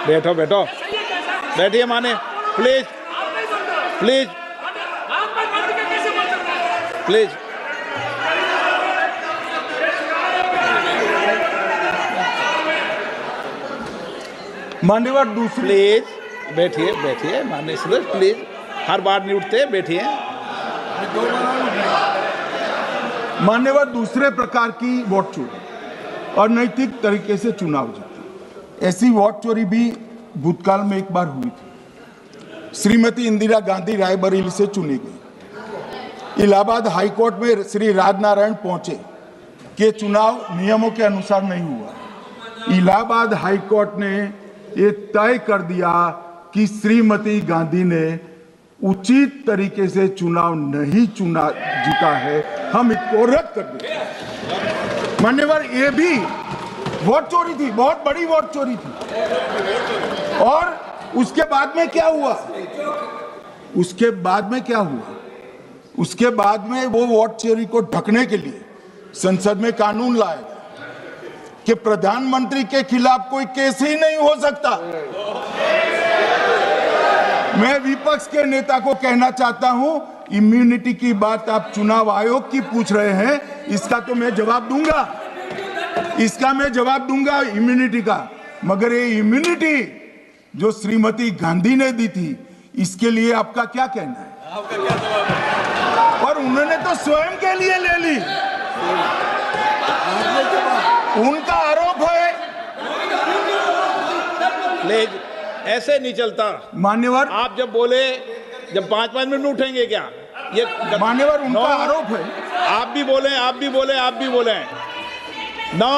बैठो बैठिए माने, प्लीज। मान्यवर, दूसरी, प्लीज बैठिए माननीय सदस्य, प्लीज। हर बार नहीं उठते, बैठिए। मान्यवर, दूसरे प्रकार की वोट चोरी और नैतिक तरीके से चुनाव जीतना, ऐसी वोट चोरी भी भूतकाल में एक बार हुई थी। श्रीमती इंदिरा गांधी रायबरेली से चुनी गई। इलाहाबाद हाईकोर्ट में श्री राजनारायण पहुंचे कि चुनाव नियमों के अनुसार नहीं हुआ। इलाहाबाद हाईकोर्ट ने ये तय कर दिया कि श्रीमती गांधी ने उचित तरीके से चुनाव नहीं जीता है, हम इसको रद्द कर दें। मान्यवर, ये भी वोट चोरी थी, बहुत बड़ी वोट चोरी थी। और उसके बाद में क्या हुआ? उसके बाद में क्या हुआ? उसके बाद में वो वोट चोरी को ढकने के लिए संसद में कानून लाया कि प्रधानमंत्री के खिलाफ कोई केस ही नहीं हो सकता। मैं विपक्ष के नेता को कहना चाहता हूं, इम्यूनिटी की बात आप चुनाव आयोग की पूछ रहे हैं, इसका तो मैं जवाब दूंगा, इसका मैं जवाब दूंगा इम्यूनिटी का। मगर ये इम्यूनिटी जो श्रीमती गांधी ने दी थी, इसके लिए आपका क्या कहना है? आपका क्या जवाब है? और उन्होंने तो स्वयं के लिए ले ली। उनका आरोप है। ले, ऐसे नहीं चलता मान्यवर। आप जब बोले, जब 5-5 मिनट उठेंगे क्या? ये मान्यवर, उनका आरोप है। आप भी बोले, आप भी बोले, आप भी बोले। नौ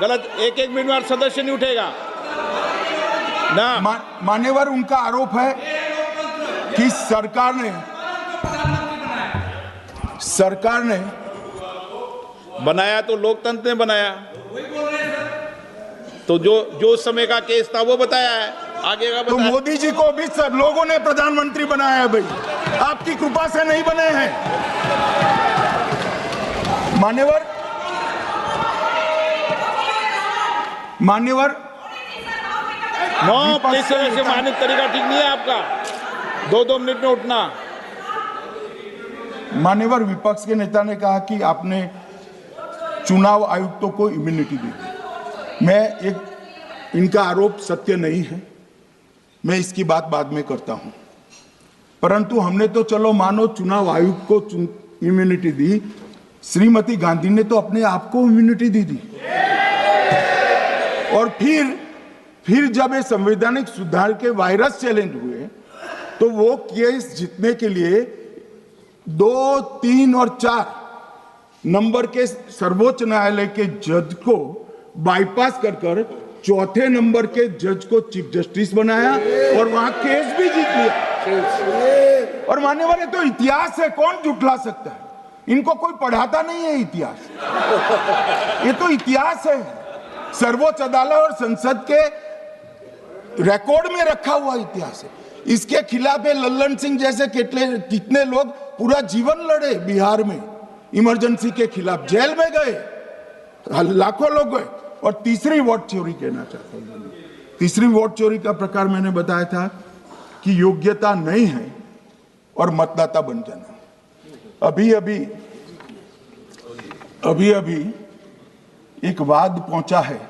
गलत, एक मिनट में सदस्य नहीं उठेगा ना। मान्यवर, उनका आरोप है कि सरकार ने बनाया तो लोकतंत्र ने बनाया, तो जो समय का केस था वो बताया है, आगे का तो बताया। मोदी जी को भी सब लोगों ने प्रधानमंत्री बनाया है भाई, आपकी कृपा से नहीं बने हैं। मान्यवर, प्लीज से मानित तरीका ठीक नहीं है आपका, 2-2 मिनट में उठना। मान्यवर, विपक्ष के नेता ने कहा कि आपने चुनाव आयुक्तों को इम्यूनिटी दी। इनका आरोप सत्य नहीं है, मैं इसकी बात बाद में करता हूं, परंतु हमने तो चलो मानो चुनाव आयुक्त को इम्यूनिटी दी, श्रीमती गांधी ने तो अपने आप को इम्यूनिटी दी। और फिर जब ये संवैधानिक सुधार के वायरस चैलेंज हुए, तो वो केस जीतने के लिए 2, 3 और 4 नंबर के सर्वोच्च न्यायालय के जज को बाईपास कर चौथे नंबर के जज को चीफ जस्टिस बनाया और वहां केस भी जीत लिया। और मान्यवर, ये तो इतिहास है, कौन झुठला सकता है? इनको कोई पढ़ाता नहीं है इतिहास, ये तो इतिहास है, सर्वोच्च अदालत और संसद के रिकॉर्ड में रखा हुआ इतिहास है। इसके खिलाफ लल्लन सिंह जैसे कितने लोग पूरा जीवन लड़े बिहार में, इमरजेंसी के खिलाफ जेल में गए, लाखों लोग गए। और तीसरी वोट चोरी कहना चाहता हूं, तीसरी वोट चोरी का प्रकार मैंने बताया था कि योग्यता नहीं है और मतदाता बन जाना। अभी एक वाद पहुंचा है,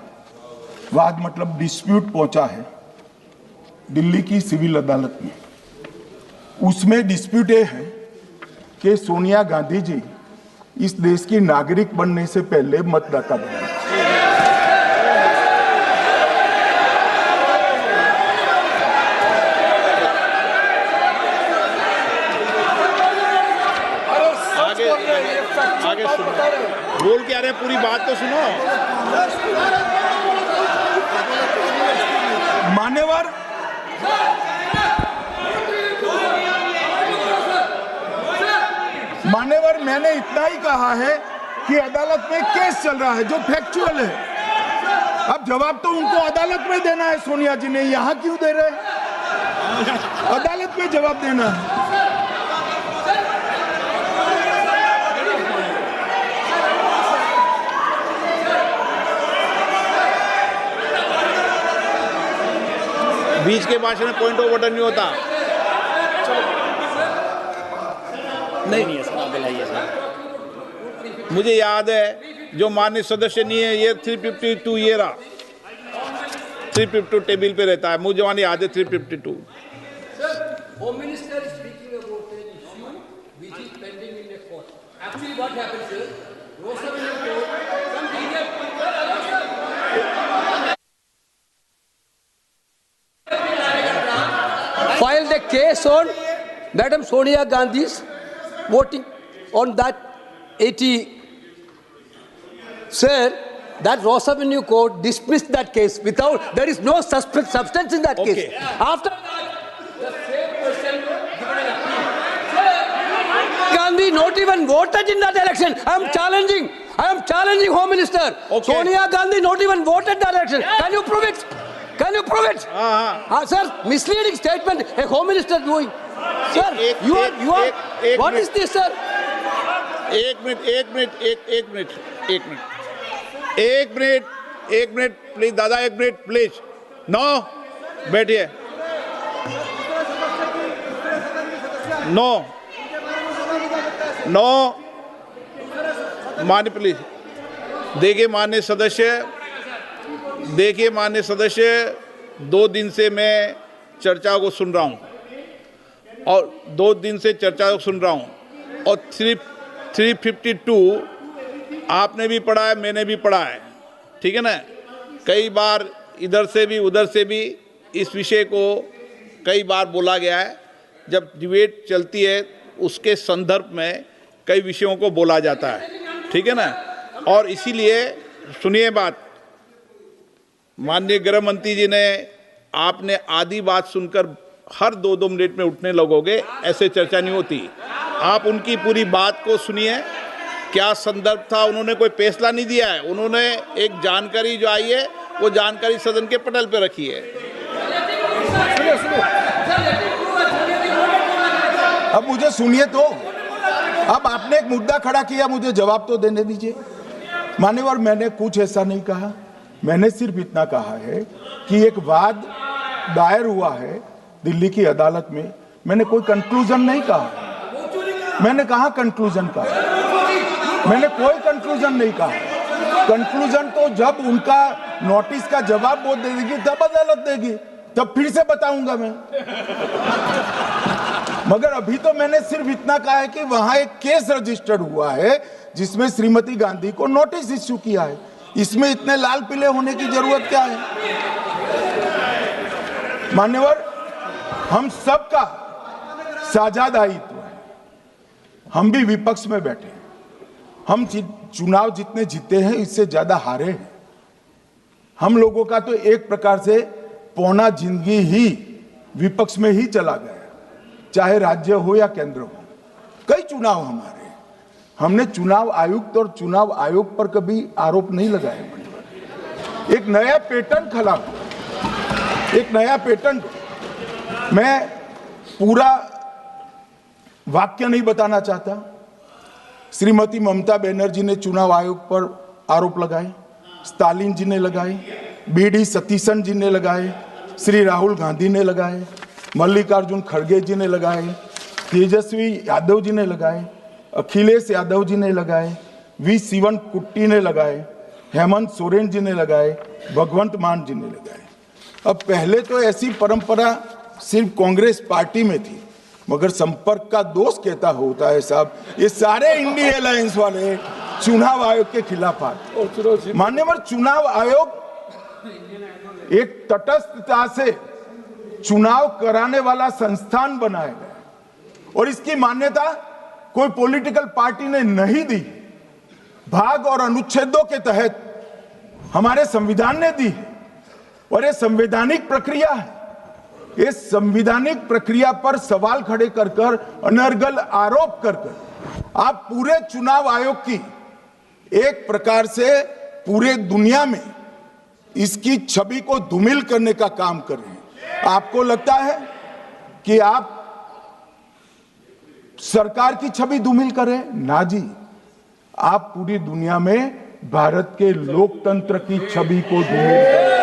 वाद मतलब डिस्प्यूट पहुंचा है दिल्ली की सिविल अदालत में। उसमें डिस्प्यूट ये है कि सोनिया गांधी जी इस देश की नागरिक बनने से पहले मतदाता बने। आगे सुनो, बोल क्या रहे, पूरी बात तो सुनो। मान्यवर, मैंने इतना ही कहा है कि अदालत में केस चल रहा है जो फैक्चुअल है। अब जवाब तो उनको अदालत में देना है, सोनिया जी ने यहां क्यों दे रहे? अदालत में जवाब देना है। बीच के भाषण में पॉइंट ऑफ ऑर्डर नहीं होता। नहीं है सर, मुझे याद है जो माननीय सदस्य नहीं है, ये 352 ये रहा, 352 टेबल पे रहता है, मुझे वहां याद है 352। Home Minister is speaking about an issue which is pending in the court. Actually, what happens is, Rosavini court, some media filed a case on Madam Sonia Gandhi's voting on that 80. Sir, that Rosavini court dismissed that case without, there is no substance in that case. After that, the same person given an appeal. Gandhi not even voted in that election. I am challenging Home Minister. Okay. Sonia Gandhi not even voted that election. Can you prove it? Can you prove it? Sir, misleading statement. A home minister doing. Sir, you are. What is this, sir? एक मिनट प्लीज दादा, एक मिनट प्लीज। नो, बैठिए। नो मान्य प्लीज। देखिए माननीय सदस्य, 2 दिन से मैं चर्चा को सुन रहा हूं और 2 दिन से चर्चा को सुन रहा हूं और 352 आपने भी पढ़ा है, मैंने भी पढ़ा है, ठीक है ना। कई बार इधर से भी उधर से भी इस विषय को कई बार बोला गया है। जब डिबेट चलती है उसके संदर्भ में कई विषयों को बोला जाता है, ठीक है ना। और इसीलिए सुनिए बात, माननीय गृह मंत्री जी ने, आपने आधी बात सुनकर हर 2-2 मिनट में उठने लगोगे, ऐसे चर्चा नहीं होती। आप उनकी पूरी बात को सुनिए, क्या संदर्भ था, उन्होंने कोई फैसला नहीं दिया है, उन्होंने एक जानकारी जो आई है वो जानकारी सदन के पटल पे रखी है। अब मुझे सुनिए तो, अब आपने एक मुद्दा खड़ा किया, मुझे जवाब तो देने दीजिए। मान्यवर, मैंने कुछ ऐसा नहीं कहा, मैंने सिर्फ इतना कहा है कि एक वाद दायर हुआ है दिल्ली की अदालत में, मैंने कोई कंक्लूजन नहीं कहा। मैंने कहा कंक्लूजन कहा, मैंने कोई कंक्लूजन नहीं कहा। कंक्लूजन तो जब उनका नोटिस का जवाब वो दे देगी तब अदालत देगी, तब फिर से बताऊंगा मैं। मगर अभी तो मैंने सिर्फ इतना कहा है कि वहां एक केस रजिस्टर्ड हुआ है जिसमें श्रीमती गांधी को नोटिस इश्यू किया है। इसमें इतने लाल पीले होने की जरूरत क्या है? मान्यवर, हम सबका साझा दायित्व है, हम भी विपक्ष में बैठे हैं। हम चुनाव जितने जीते हैं इससे ज्यादा हारे हैं। हम लोगों का तो एक प्रकार से पौना जिंदगी ही विपक्ष में ही चला गया, चाहे राज्य हो या केंद्र हो। कई चुनाव हमारे, हमने चुनाव आयुक्त और चुनाव आयोग पर कभी आरोप नहीं लगाया। एक नया पैटर्न खड़ा हुआ, एक नया पैटर्न। मैं पूरा वाक्य नहीं बताना चाहता। श्रीमती ममता बनर्जी ने चुनाव आयोग पर आरोप लगाए, स्टालिन जी ने लगाए, बीडी सतीशन जी ने लगाए, श्री राहुल गांधी ने लगाए, मल्लिकार्जुन खड़गे जी ने लगाए, तेजस्वी यादव जी ने लगाए, अखिलेश यादव जी ने लगाए, वी शिवन कुट्टी ने लगाए, हेमंत सोरेन जी ने लगाए, भगवंत मान जी ने लगाए। अब पहले तो ऐसी परंपरा सिर्फ कांग्रेस पार्टी में थी, मगर संपर्क का दोष कहता होता है साहब, ये सारे इंडिया अलायंस वाले चुनाव आयोग के खिलाफ आए। मान्यवर, चुनाव आयोग एक तटस्थता से चुनाव कराने वाला संस्थान बनाया गया और इसकी मान्यता कोई पॉलिटिकल पार्टी ने नहीं दी, भाग और अनुच्छेदों के तहत हमारे संविधान ने दी है। और ये संवैधानिक प्रक्रिया है। इस संवैधानिक प्रक्रिया पर सवाल खड़े कर कर, अनर्गल आरोप कर कर आप पूरे चुनाव आयोग की एक प्रकार से पूरे दुनिया में इसकी छवि को धूमिल करने का काम कर रहे हैं। आपको लगता है कि आप सरकार की छवि धूमिल करें? ना जी, आप पूरी दुनिया में भारत के लोकतंत्र की छवि को धूमिल करें।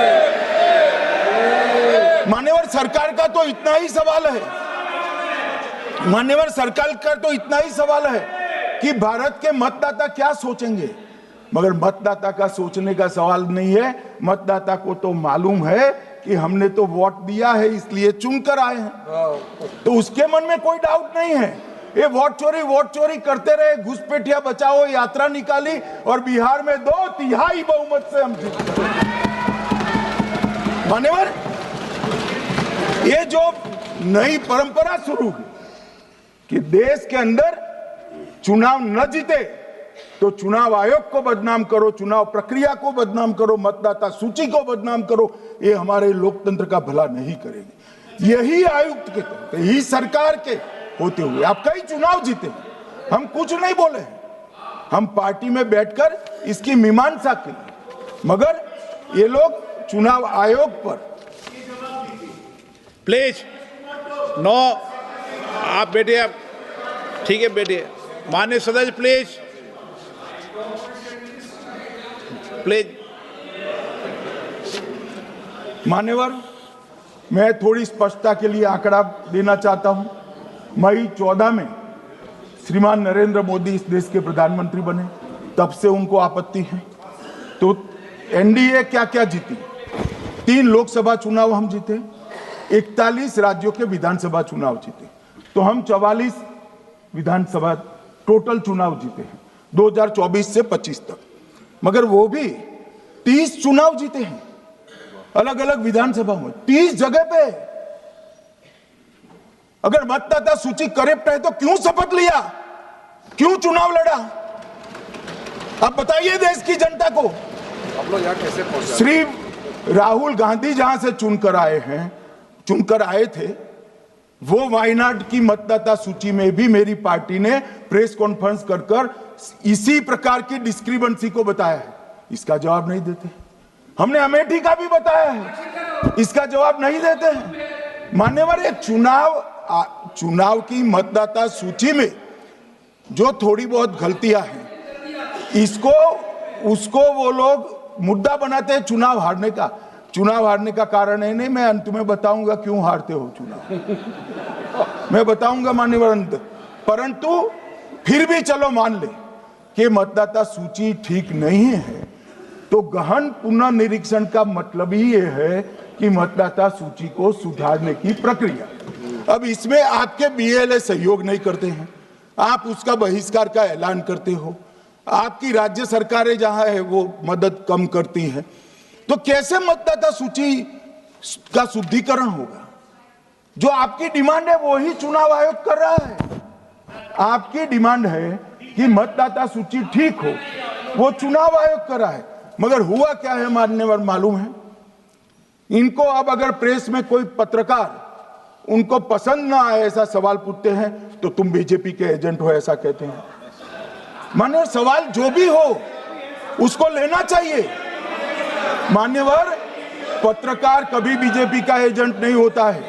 मान्यवर, सरकार का तो इतना ही सवाल है, मान्यवर सरकार का तो इतना ही सवाल है कि भारत के मतदाता क्या सोचेंगे। मगर मतदाता का सोचने का सवाल नहीं है। मतदाता को तो मालूम है कि हमने तो वोट दिया है, इसलिए चुनकर आए हैं, तो उसके मन में कोई डाउट नहीं है। ये वोट चोरी करते रहे, घुसपैठिया बचाओ यात्रा निकाली और बिहार में 2/3 बहुमत से हम जीते। मान्यवर, ये जो नई परंपरा शुरू हुई कि देश के अंदर चुनाव न जीते तो चुनाव आयोग को बदनाम करो, चुनाव प्रक्रिया को बदनाम करो, मतदाता सूची को बदनाम करो, ये हमारे लोकतंत्र का भला नहीं करेगी। यही आयुक्त के तहत, यही सरकार के होते हुए आप कई चुनाव जीते, हम कुछ नहीं बोले, हम पार्टी में बैठकर इसकी मीमांसा की। मगर ये लोग चुनाव आयोग पर प्लीज नो, आप बैठिए, आप ठीक है बैठिए। माननीय सदस्य प्लीज प्लीज। मान्यवर, मैं थोड़ी स्पष्टता के लिए आंकड़ा देना चाहता हूं। मई 14 में श्रीमान नरेंद्र मोदी इस देश के प्रधानमंत्री बने, तब से उनको आपत्ति है। तो एनडीए क्या क्या जीती? 3 लोकसभा चुनाव हम जीते, 41 राज्यों के विधानसभा चुनाव जीते, तो हम 44 विधानसभा टोटल चुनाव जीते हैं 2024 से 25 तक। मगर वो भी 30 चुनाव जीते हैं अलग अलग विधानसभा में, 30 जगह पे। अगर मतदाता सूची करेक्ट है तो क्यों शपथ लिया, क्यों चुनाव लड़ा? आप बताइए देश की जनता को। आप लोग यहाँ कैसे पहुंचे? श्री राहुल गांधी जहां से चुनकर आए थे, वो वायनाड की मतदाता सूची में भी मेरी पार्टी ने प्रेस कॉन्फ्रेंस कर इसी प्रकार की डिस्क्रिपेंसी को बताया है। इसका जवाब नहीं देते। हमने अमेठी का भी बताया है, इसका जवाब नहीं देते हैं। मान्यवर, एक चुनाव की मतदाता सूची में जो थोड़ी बहुत गलतियां हैं, उसको वो लोग मुद्दा बनाते हैं चुनाव हारने का। चुनाव हारने का कारण है नहीं, मैं अंत में बताऊंगा क्यों हारते हो चुनाव, मैं बताऊंगा मान्यवर अंत। परंतु फिर भी चलो मान ले कि मतदाता सूची ठीक नहीं है, तो गहन पुनर्निरीक्षण का मतलब ही ये है कि मतदाता सूची को सुधारने की प्रक्रिया। अब इसमें आपके बीएलए सहयोग नहीं करते हैं, आप उसका बहिष्कार का ऐलान करते हो, आपकी राज्य सरकारें जहां है वो मदद कम करती हैं, तो कैसे मतदाता सूची का शुद्धिकरण होगा? जो आपकी डिमांड है वो ही चुनाव आयोग कर रहा है। आपकी डिमांड है कि मतदाता सूची ठीक हो, वो चुनाव आयोग कर रहा है। मगर हुआ क्या है मान्यवर मालूम है? इनको अब अगर प्रेस में कोई पत्रकार उनको पसंद ना आए ऐसा सवाल पूछते हैं तो तुम बीजेपी के एजेंट हो ऐसा कहते हैं। मान्यवर, सवाल जो भी हो उसको लेना चाहिए। मान्यवर, पत्रकार कभी बीजेपी का एजेंट नहीं होता है।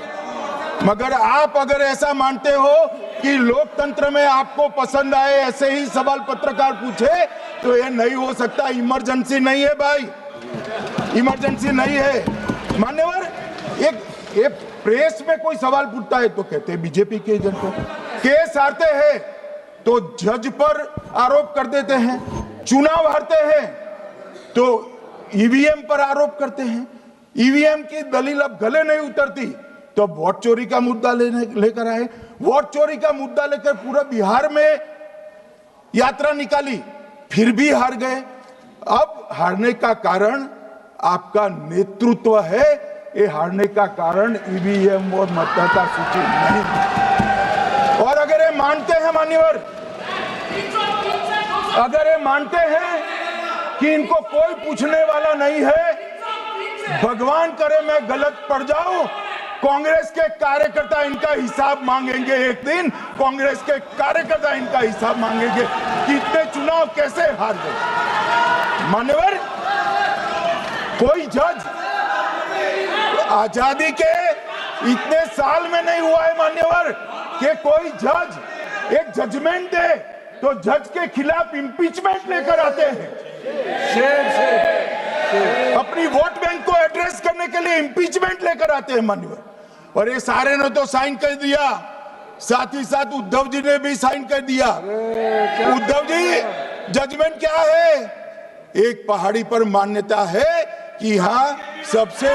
मगर आप अगर ऐसा मानते हो कि लोकतंत्र में आपको पसंद आए ऐसे ही सवाल पत्रकार पूछे, तो ये नहीं हो सकता। इमरजेंसी नहीं है भाई, इमरजेंसी नहीं है। मान्यवर, एक प्रेस में कोई सवाल पूछता है तो कहते हैं बीजेपी के एजेंट हो। केस हारते हैं तो जज पर आरोप कर देते हैं, चुनाव हारते हैं तो ईवीएम पर आरोप करते हैं। ईवीएम की दलील अब गले नहीं उतरती तो वोट चोरी का मुद्दा लेकर आए। वोट चोरी का मुद्दा लेकर पूरा बिहार में यात्रा निकाली, फिर भी हार गए। अब हारने का कारण आपका नेतृत्व है, ये हारने का कारण ईवीएम और मतदाता सूची नहीं। और अगर ये मानते हैं मान्यवर, अगर ये मानते हैं कि इनको कोई पूछने वाला नहीं है, भगवान करे मैं गलत पड़ जाऊं, कांग्रेस के कार्यकर्ता इनका हिसाब मांगेंगे। एक दिन कांग्रेस के कार्यकर्ता इनका हिसाब मांगेंगे कि इतने चुनाव कैसे हार गए। मान्यवर, कोई जज आजादी के इतने साल में नहीं हुआ है मान्यवर कि कोई जज एक जजमेंट दे तो जज के खिलाफ इंपीचमेंट लेकर आते हैं। अपनी वोट बैंक को एड्रेस करने के लिए इंपीचमेंट लेकर आते हैं मान्यवर। और ये सारे ने तो साइन कर दिया, साथ ही साथ उद्धव जी ने भी साइन कर दिया। उद्धव जी, जजमेंट क्या है? एक पहाड़ी पर मान्यता है कि हाँ सबसे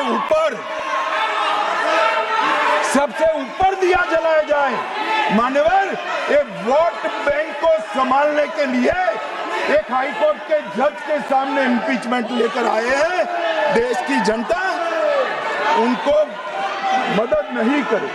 ऊपर दिया जलाया जाए। मान्यवर, एक वोट बैंक को संभालने के लिए एक हाईकोर्ट के जज के सामने इंपीचमेंट लेकर आए हैं। देश की जनता उनको मदद नहीं करे।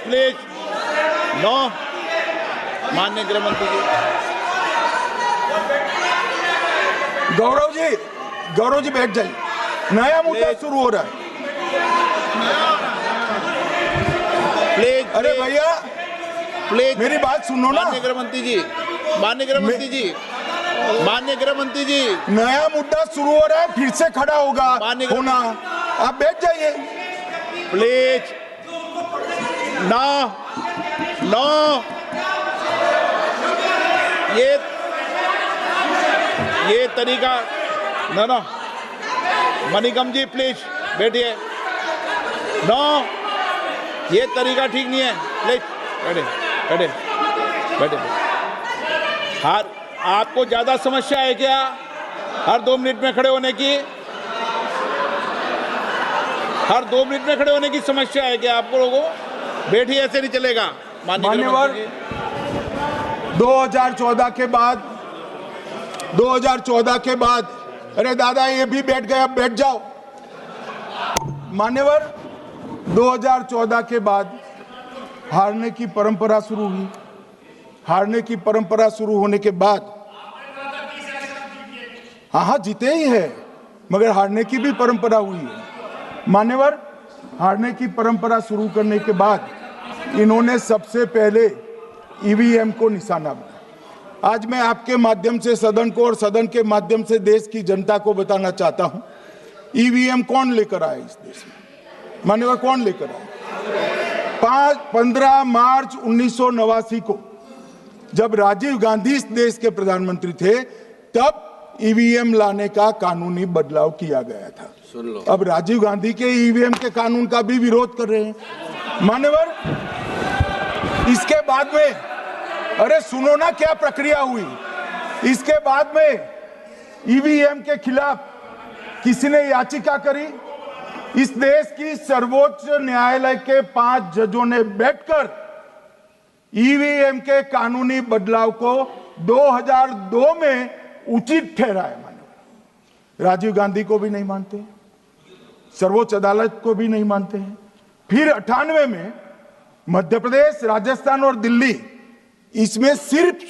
प्लीज नो, माननीय गृह मंत्री जी। गौरव जी बैठ जाइए, नया मुद्दा शुरू हो रहा है। प्लीज अरे भैया प्लीज मेरी बात सुनो ना। माननीय गृहमंत्री जी, माननीय गृहमंत्री जी, माननीय गृहमंत्री जी, नया मुद्दा शुरू हो रहा है, फिर से खड़ा होगा माननीय होना, आप बैठ जाइए। प्लीज। नो नो, ये तरीका no no. Manickam ji please बैठिए। नो, ये तरीका ठीक नहीं है। प्लीज बैठे बैठे बैठे। हर आपको ज्यादा समस्या है क्या हर 2 मिनट में खड़े होने की? हर 2 मिनट में खड़े होने की समस्या है क्या आपको लोगों? बैठिए, ऐसे नहीं चलेगा। मान्यवर 2014 के बाद अरे दादा ये भी बैठ गए, अब बैठ जाओ। मान्यवर 2014 के बाद हारने की परंपरा शुरू हुई। हारने की परंपरा शुरू होने के बाद हाँ जीते ही है, मगर हारने की भी परंपरा हुई है। मान्यवर हारने की परंपरा शुरू करने के बाद इन्होंने सबसे पहले ईवीएम को निशाना बनाया। आज मैं आपके माध्यम से सदन को और सदन के माध्यम से देश की जनता को बताना चाहता हूं, ईवीएम कौन लेकर आया इस देश में? मान्यवर कौन लेकर आया? 15 मार्च 1989 को जब राजीव गांधी इस देश के प्रधानमंत्री थे, तब ईवीएम लाने का कानूनी बदलाव किया गया था। सुन लो। अब राजीव गांधी के ईवीएम के कानून का भी विरोध कर रहे हैं। मान्यवर इसके बाद में अरे सुनो ना क्या प्रक्रिया हुई। इसके बाद में ईवीएम के खिलाफ किसी ने याचिका करी। इस देश की सर्वोच्च न्यायालय के 5 जजों ने बैठकर ईवीएम के कानूनी बदलाव को 2002 में उचित ठहराया। मानो राजीव गांधी को भी नहीं मानते, सर्वोच्च अदालत को भी नहीं मानते हैं। फिर 98 में मध्य प्रदेश, राजस्थान और दिल्ली, इसमें सिर्फ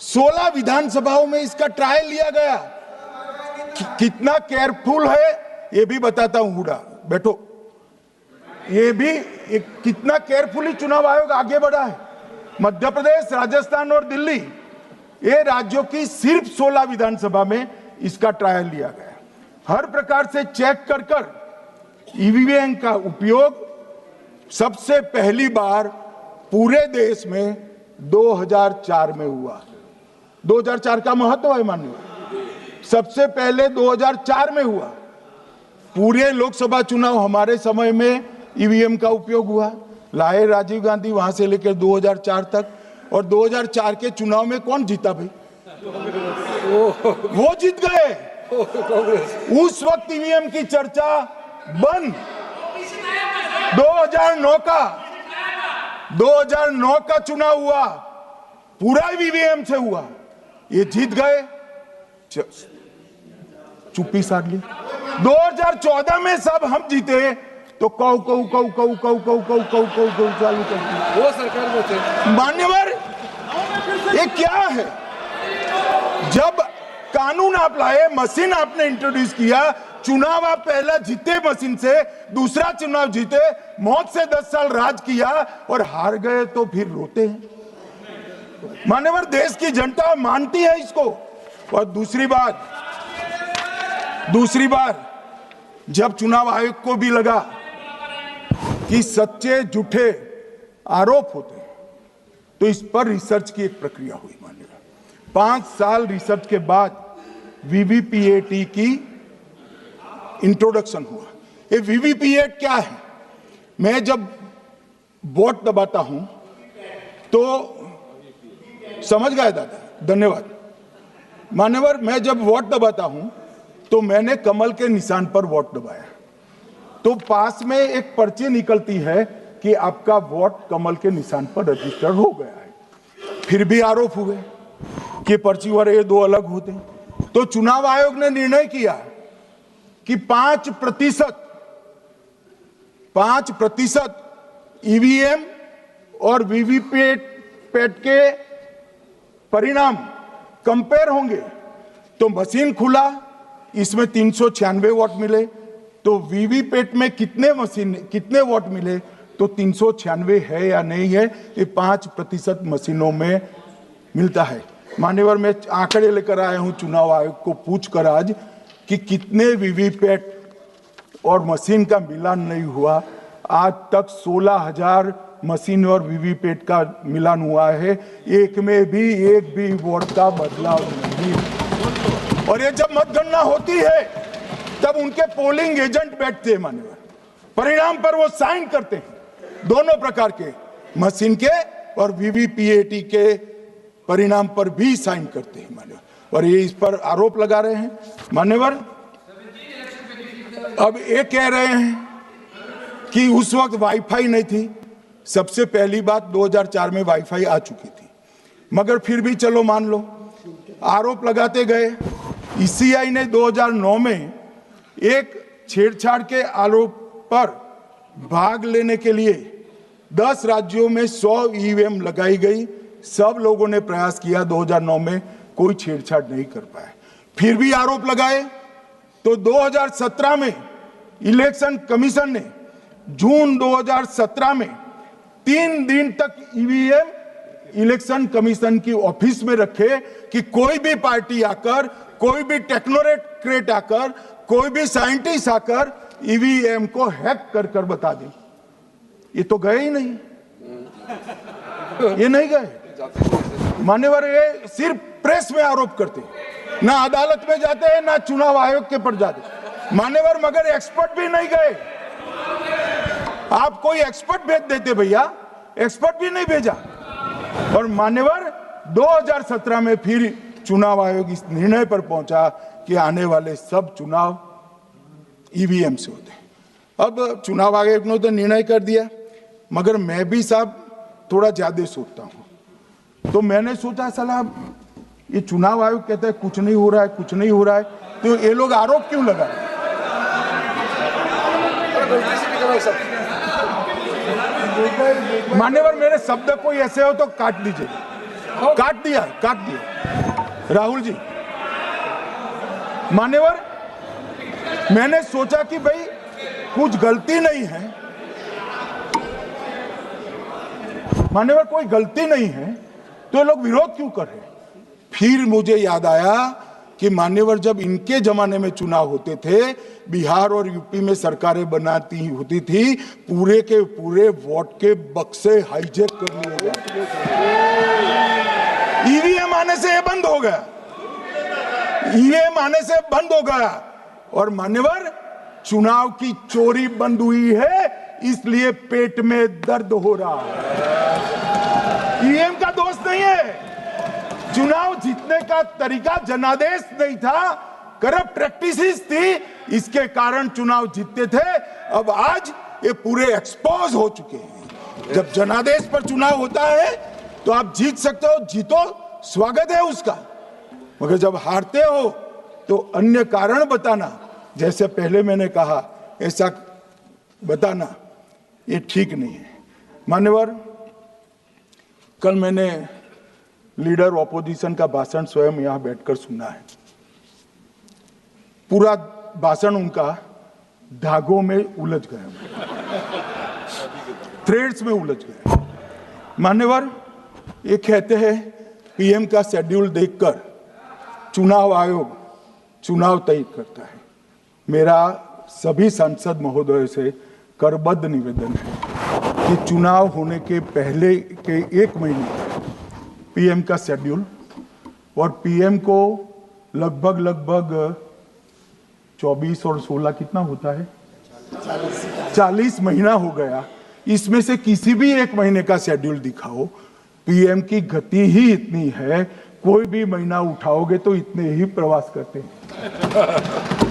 16 विधानसभाओं में इसका ट्रायल लिया गया। कितना केयरफुल है ये भी बताता हूं। हुडा बैठो, ये भी कितना केयरफुली चुनाव आयोग आगे बढ़ा है। मध्य प्रदेश, राजस्थान और दिल्ली, ये राज्यों की सिर्फ 16 विधानसभा में इसका ट्रायल लिया गया। हर प्रकार से चेक कर ईवीएम का उपयोग सबसे पहली बार पूरे देश में 2004 में हुआ। 2004 का महत्व है माननीय, सबसे पहले 2004 में हुआ। पूरे लोकसभा चुनाव हमारे समय में ईवीएम का उपयोग हुआ। लाए राजीव गांधी, वहां से लेकर 2004 तक। और 2004 के चुनाव में कौन जीता भाई? वो जीत गए। उस वक्त ईवीएम की चर्चा बंद। 2009 का चुनाव हुआ, पूरा ईवीएम से हुआ, ये जीत गए। चुप्पी साध ली। 2014 में सब हम जीते तो कौ चालू कर दी। वो सरकार में थे। मान्यवर ये क्या है? जब कानून आप लाए, मशीन आपने इंट्रोड्यूस किया, चुनाव आप पहला जीते मशीन से, दूसरा चुनाव जीते, मौत से 10 साल राज किया और हार गए तो फिर रोते हैं। मान्यवर देश की जनता मानती है इसको। और दूसरी बार जब चुनाव आयोग को भी लगा कि सच्चे झूठे आरोप होते हैं, तो इस पर रिसर्च की एक प्रक्रिया हुई। मानिएगा 5 साल रिसर्च के बाद वीवीपीएटी की इंट्रोडक्शन हुआ। ये वीवीपीएटी क्या है? मैं जब वोट दबाता हूं तो समझ गए दादा, धन्यवाद। मान्यवर मैं जब वोट दबाता हूं तो मैंने कमल के निशान पर वोट दबाया, तो पास में एक पर्ची निकलती है कि आपका वोट कमल के निशान पर रजिस्टर हो गया है। फिर भी आरोप हुए कि पर्ची वाले ये 2 अलग होते हैं। तो चुनाव आयोग ने निर्णय किया कि 5% ईवीएम और वीवीपैट के परिणाम कंपेयर होंगे, तो मशीन खुला, इसमें 396 वोट मिले, तो वीवीपैट में कितने वोट मिले, तो 396 है या नहीं है, ये 5% मशीनों में मिलता है। मान्यवर, मैं आंकड़े लेकर आया हूं चुनाव आयोग को पूछकर आज कि कितने वीवीपैट और मशीन का मिलान नहीं हुआ। आज तक 16,000 मशीन और वीवीपैट का मिलान हुआ है, एक भी वोट का बदलाव नहीं। और ये जब मतगणना होती है तब उनके पोलिंग एजेंट बैठते हैं मान्यवर, परिणाम पर वो साइन करते हैं, दोनों प्रकार के, मशीन के और वीवीपैट के परिणाम पर भी साइन करते हैं मान्यवर। और ये इस पर आरोप लगा रहे हैं मान्यवर। अब ये कह रहे हैं कि उस वक्त वाईफाई नहीं थी। सबसे पहली बात, 2004 में वाईफाई आ चुकी थी, मगर फिर भी चलो मान लो, आरोप लगाते गए। ईसीआई ने 2009 में एक छेड़छाड़ के आरोप पर भाग लेने के लिए 10 राज्यों में 100 ईवीएम लगाई गई। सब लोगों ने प्रयास किया, 2009 में कोई छेड़छाड़ नहीं कर पाए, फिर भी आरोप लगाए। तो 2017 में इलेक्शन कमीशन ने जून 2017 में 3 दिन तक ईवीएम इलेक्शन कमीशन की ऑफिस में रखे कि कोई भी पार्टी आकर, कोई भी टेक्नोक्रेट आकर, कोई भी साइंटिस्ट आकर ईवीएम को हैक कर बता दे। ये तो गए ही नहीं, ये नहीं गए मान्यवर। ये सिर्फ प्रेस में आरोप करते, ना अदालत में जाते हैं, ना चुनाव आयोग के पर जाते मान्यवर, मगर एक्सपर्ट भी नहीं गए। आप कोई एक्सपर्ट भेज देते भैया, एक्सपर्ट भी नहीं भेजा। और मान्यवर 2017 में फिर चुनाव आयोग इस निर्णय पर पहुंचा कि आने वाले सब चुनाव ईवीएम से होते हैं। अब चुनाव आयोग ने तो निर्णय कर दिया, मगर मैं भी साहब थोड़ा ज्यादा सोचता हूं। तो मैंने सोचा साला ये चुनाव आयोग कहता है कुछ नहीं हो रहा है, कुछ नहीं हो रहा है, तो ये लोग आरोप क्यों लगा रहे? मान्यवर, मेरे शब्द कोई ऐसे हो तो काट दीजिए। काट दिया राहुल जी। मान्यवर, मैंने सोचा कि भाई कुछ गलती नहीं है, मान्यवर कोई गलती नहीं है, तो ये लोग विरोध क्यों कर रहे हैं? फिर मुझे याद आया कि मान्यवर जब इनके जमाने में चुनाव होते थे, बिहार और यूपी में सरकारें बनाती होती थी, पूरे के पूरे वोट के बक्से हाईजैक कर लिए जाते। ईवीएम आने से ये बंद हो गया, ईवीएम आने से बंद हो गया। और मान्यवर चुनाव की चोरी बंद हुई है, इसलिए पेट में दर्द हो रहा है। ईवीएम का दोष नहीं है, चुनाव जीतने का तरीका जनादेश नहीं था, करप्ट प्रैक्टिसेस थी, इसके कारण चुनाव जीतते थे। अब आज ये पूरे एक्सपोज हो चुके हैं। जब जनादेश पर चुनाव होता है तो आप जीत सकते हो, जीतो, स्वागत है उसका, मगर जब हारते हो तो अन्य कारण बताना, जैसे पहले मैंने कहा, ऐसा बताना ये ठीक नहीं है। मान्यवर, कल मैंने लीडर ऑपोजिशन का भाषण स्वयं यहां बैठकर सुना है। पूरा भाषण उनका धागों में उलझ गया, थ्रेड्स में उलझ गया। मान्यवर, ये कहते हैं पीएम का शेड्यूल देखकर चुनाव आयोग चुनाव तय करता है। मेरा सभी सांसद महोदय से करबद्ध निवेदन है कि चुनाव होने के पहले के 1 महीने पीएम का शेड्यूल, और पीएम को लगभग 24 और 16 कितना होता है, 40 महीना हो गया। इसमें से किसी भी 1 महीने का शेड्यूल दिखाओ। पीएम की गति ही इतनी है, कोई भी महीना उठाओगे तो इतने ही प्रवास करते हैं।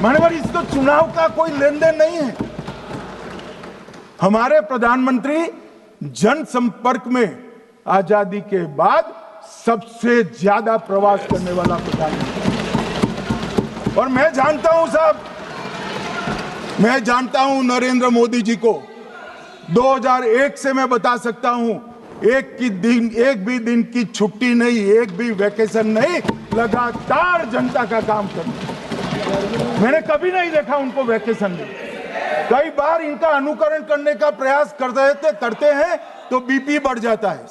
मान्यवर, इसको चुनाव का कोई लेन देन नहीं है। हमारे प्रधानमंत्री जनसंपर्क में आजादी के बाद सबसे ज्यादा प्रवास करने वाला प्रधानमंत्री, और मैं जानता हूं साहब, मैं जानता हूं नरेंद्र मोदी जी को 2001 से मैं बता सकता हूं, एक भी दिन की छुट्टी नहीं, एक भी वैकेशन नहीं, लगातार जनता का काम करना। मैंने कभी नहीं देखा उनको वैकेशन में। कई बार इनका अनुकरण करने का प्रयास करते हैं तो बीपी बढ़ जाता है।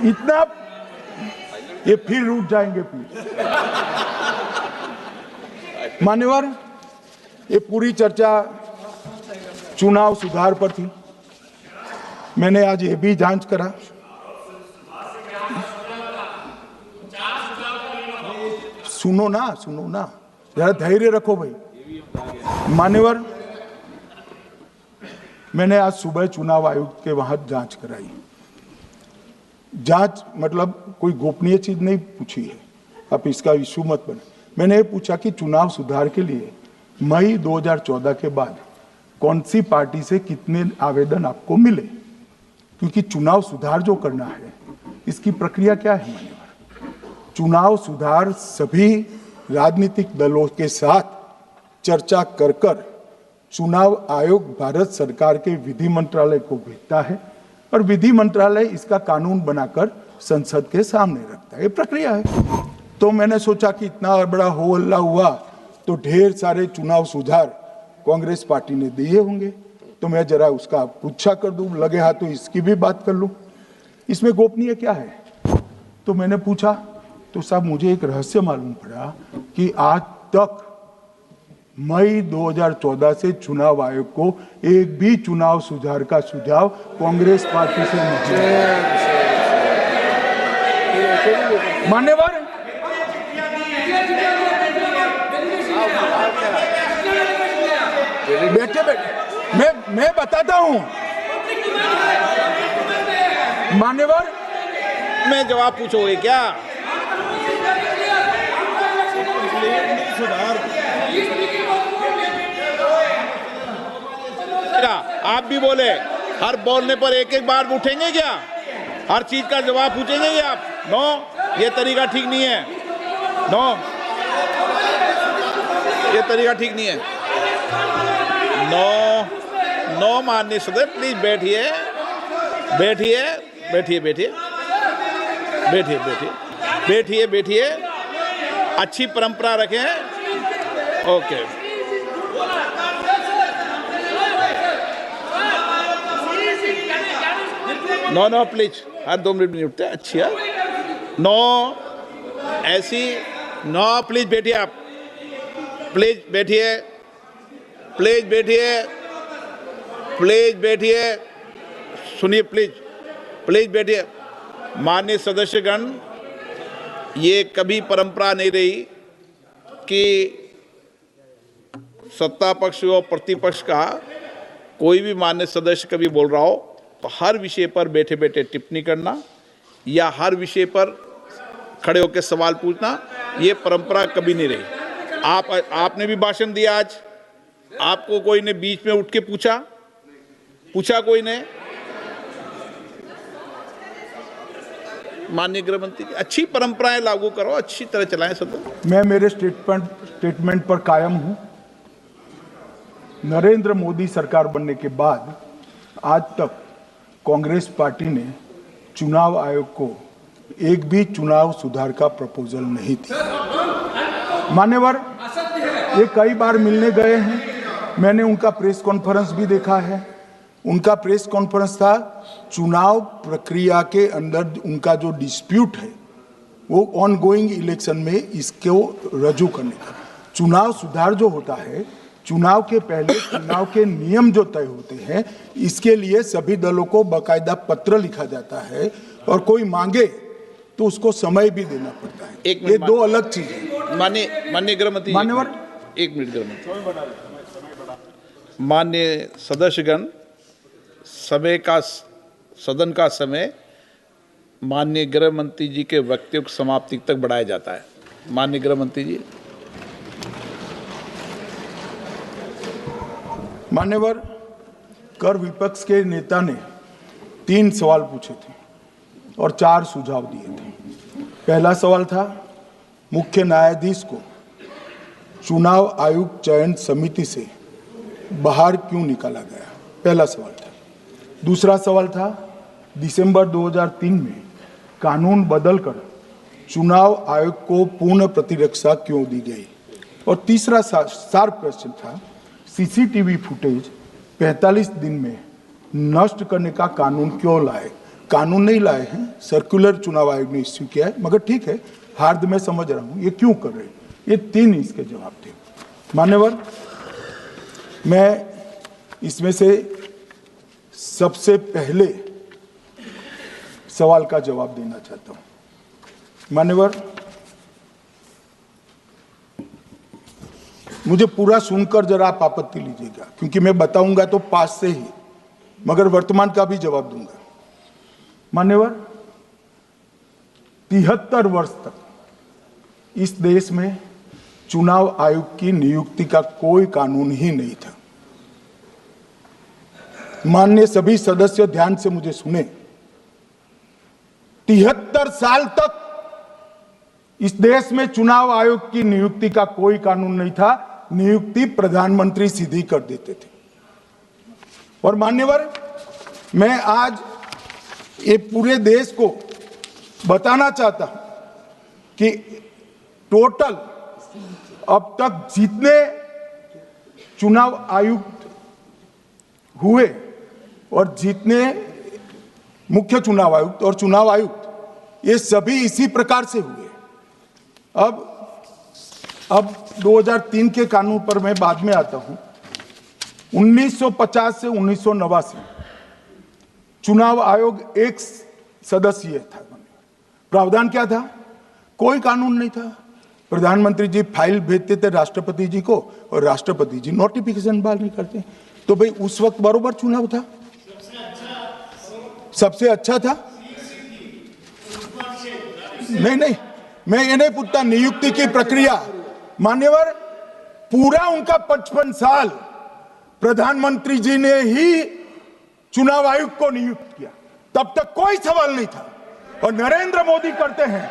इतना ये फिर रूठ जाएंगे प्लीज। मान्यवर, ये पूरी चर्चा चुनाव सुधार पर थी। मैंने आज ये भी जांच करा। सुनो ना, जरा धैर्य रखो भाई। मान्यवर, मैंने आज सुबह चुनाव आयुक्त के वहां जांच कराई। जांच मतलब कोई गोपनीय चीज नहीं पूछी है, आप इसका इशू मत बने। मैंने ये पूछा कि चुनाव सुधार के लिए मई 2014 के बाद कौन सी पार्टी से कितने आवेदन आपको मिले, क्योंकि चुनाव सुधार जो करना है इसकी प्रक्रिया क्या है। मान्यवर, चुनाव सुधार सभी राजनीतिक दलों के साथ चर्चा कर चुनाव आयोग भारत सरकार के विधि मंत्रालय को भेजता है और विधि मंत्रालय इसका कानून बनाकर संसद के सामने रखता है। ये प्रक्रिया है। तो मैंने सोचा कि इतना बड़ा हो हल्ला हुआ तो ढेर सारे चुनाव सुधार कांग्रेस पार्टी ने दिए होंगे, तो मैं जरा उसका पूछा कर दूं, लगे हाथ तो इसकी भी बात कर लूं। इसमें गोपनीय क्या है? तो मैंने पूछा तो साहब मुझे एक रहस्य मालूम पड़ा कि आज तक मई 2014 से चुनाव आयोग को एक भी चुनाव सुधार का सुझाव कांग्रेस पार्टी से नहीं मिला। मान्यवर, बैठे मैं बताता हूं। मान्यवर, मैं जवाब पूछोगे क्या? आप भी बोले, हर बोलने पर एक एक बार उठेंगे क्या? हर चीज का जवाब पूछेंगे क्या आप? नो, ये तरीका ठीक नहीं है। नो, ये तरीका ठीक नहीं है। नो माननीय सदस्य, प्लीज बैठिए बैठिए बैठिए बैठिए बैठिए बैठिए बैठिए बैठिए अच्छी परंपरा रखें। ओके, नो प्लीज, हर 2 मिनट नहीं उठते। अच्छी है। नो, ऐसी नो, प्लीज बैठिए आप, प्लीज बैठिए, प्लीज बैठिए, प्लीज बैठिए, सुनिए प्लीज, प्लीज बैठिए। माननीय सदस्यगण, ये कभी परंपरा नहीं रही कि सत्ता पक्ष और प्रतिपक्ष का कोई भी माननीय सदस्य कभी बोल रहा हो तो हर विषय पर बैठे बैठे टिप्पणी करना या हर विषय पर खड़े होकर सवाल पूछना, ये परंपरा कभी नहीं रही। आपने भी भाषण दिया आज, आपको कोई ने बीच में उठ के पूछा कोई ने? माननीय गृह मंत्री, अच्छी परंपराएं लागू करो, अच्छी तरह चलाएं सदन। मैं मेरे स्टेटमेंट पर कायम हूं। नरेंद्र मोदी सरकार बनने के बाद आज तक कांग्रेस पार्टी ने चुनाव आयोग को एक भी चुनाव सुधार का प्रपोजल नहीं दिया। मान्यवर, ये कई बार मिलने गए हैं, मैंने उनका प्रेस कॉन्फ्रेंस भी देखा है। उनका प्रेस कॉन्फ्रेंस था चुनाव प्रक्रिया के अंदर उनका जो डिस्प्यूट है वो ऑन गोइंग इलेक्शन में इसको रजू करने का। चुनाव सुधार जो होता है, चुनाव के पहले चुनाव के नियम जो तय होते हैं, इसके लिए सभी दलों को बाकायदा पत्र लिखा जाता है और कोई मांगे तो उसको समय भी देना पड़ता है। ये दो अलग चीज है। माननीय गृह मंत्री, मान्यवर, 1 मिनट गृह मंत्री। माननीय सदस्यगण, सदन का समय माननीय गृह मंत्री जी के वक्तव्य की समाप्ति तक बढ़ाया जाता है। माननीय गृह मंत्री जी। मान्यवर, कर विपक्ष के नेता ने 3 सवाल पूछे थे और 4 सुझाव दिए थे। पहला सवाल था मुख्य न्यायाधीश को चुनाव आयोग चयन समिति से बाहर क्यों निकाला गया, पहला सवाल था। दूसरा सवाल था दिसंबर 2003 में कानून बदलकर चुनाव आयोग को पूर्ण प्रतिरक्षा क्यों दी गई? और तीसरा शार्प क्वेश्चन था, सीसीटीवी फुटेज 45 दिन में नष्ट करने का कानून क्यों लाए? कानून नहीं लाए हैं, सर्कुलर चुनाव आयोग ने इश्यू किया है, मगर ठीक है, हार्द मैं समझ रहा हूं, ये क्यों कर रहे हैं? ये 3 इसके जवाब थे। मान्यवर, मैं इसमें से सबसे पहले सवाल का जवाब देना चाहता हूं। मान्यवर, मुझे पूरा सुनकर जरा आप आपत्ति लीजिएगा, क्योंकि मैं बताऊंगा तो पास से ही, मगर वर्तमान का भी जवाब दूंगा। मान्यवर, 73 वर्ष तक इस देश में चुनाव आयोग की नियुक्ति का कोई कानून ही नहीं था। माननीय सभी सदस्य ध्यान से मुझे सुने, 73 साल तक इस देश में चुनाव आयोग की नियुक्ति का कोई कानून नहीं था। नियुक्ति प्रधानमंत्री सीधी कर देते थे। और मान्यवर, मैं आज ये पूरे देश को बताना चाहता हूं कि टोटल अब तक जितने चुनाव आयुक्त हुए और जितने मुख्य चुनाव आयुक्त और चुनाव आयुक्त, ये सभी इसी प्रकार से हुए। अब 2003 के कानून पर मैं बाद में आता हूं। 1950 से 1989 चुनाव आयोग एक सदस्यीय था। प्रावधान क्या था? कोई कानून नहीं था। प्रधानमंत्री जी फाइल भेजते थे राष्ट्रपति जी को और राष्ट्रपति जी नोटिफिकेशन बाहर नहीं करते। तो भाई उस वक्त बरोबर चुनाव था, सबसे अच्छा था। नहीं, मैं ये नहीं पूछता नियुक्ति की प्रक्रिया। मान्यवर, पूरा उनका 55 साल प्रधानमंत्री जी ने ही चुनाव आयोग को नियुक्त किया, तब तक कोई सवाल नहीं था। और नरेंद्र मोदी करते हैं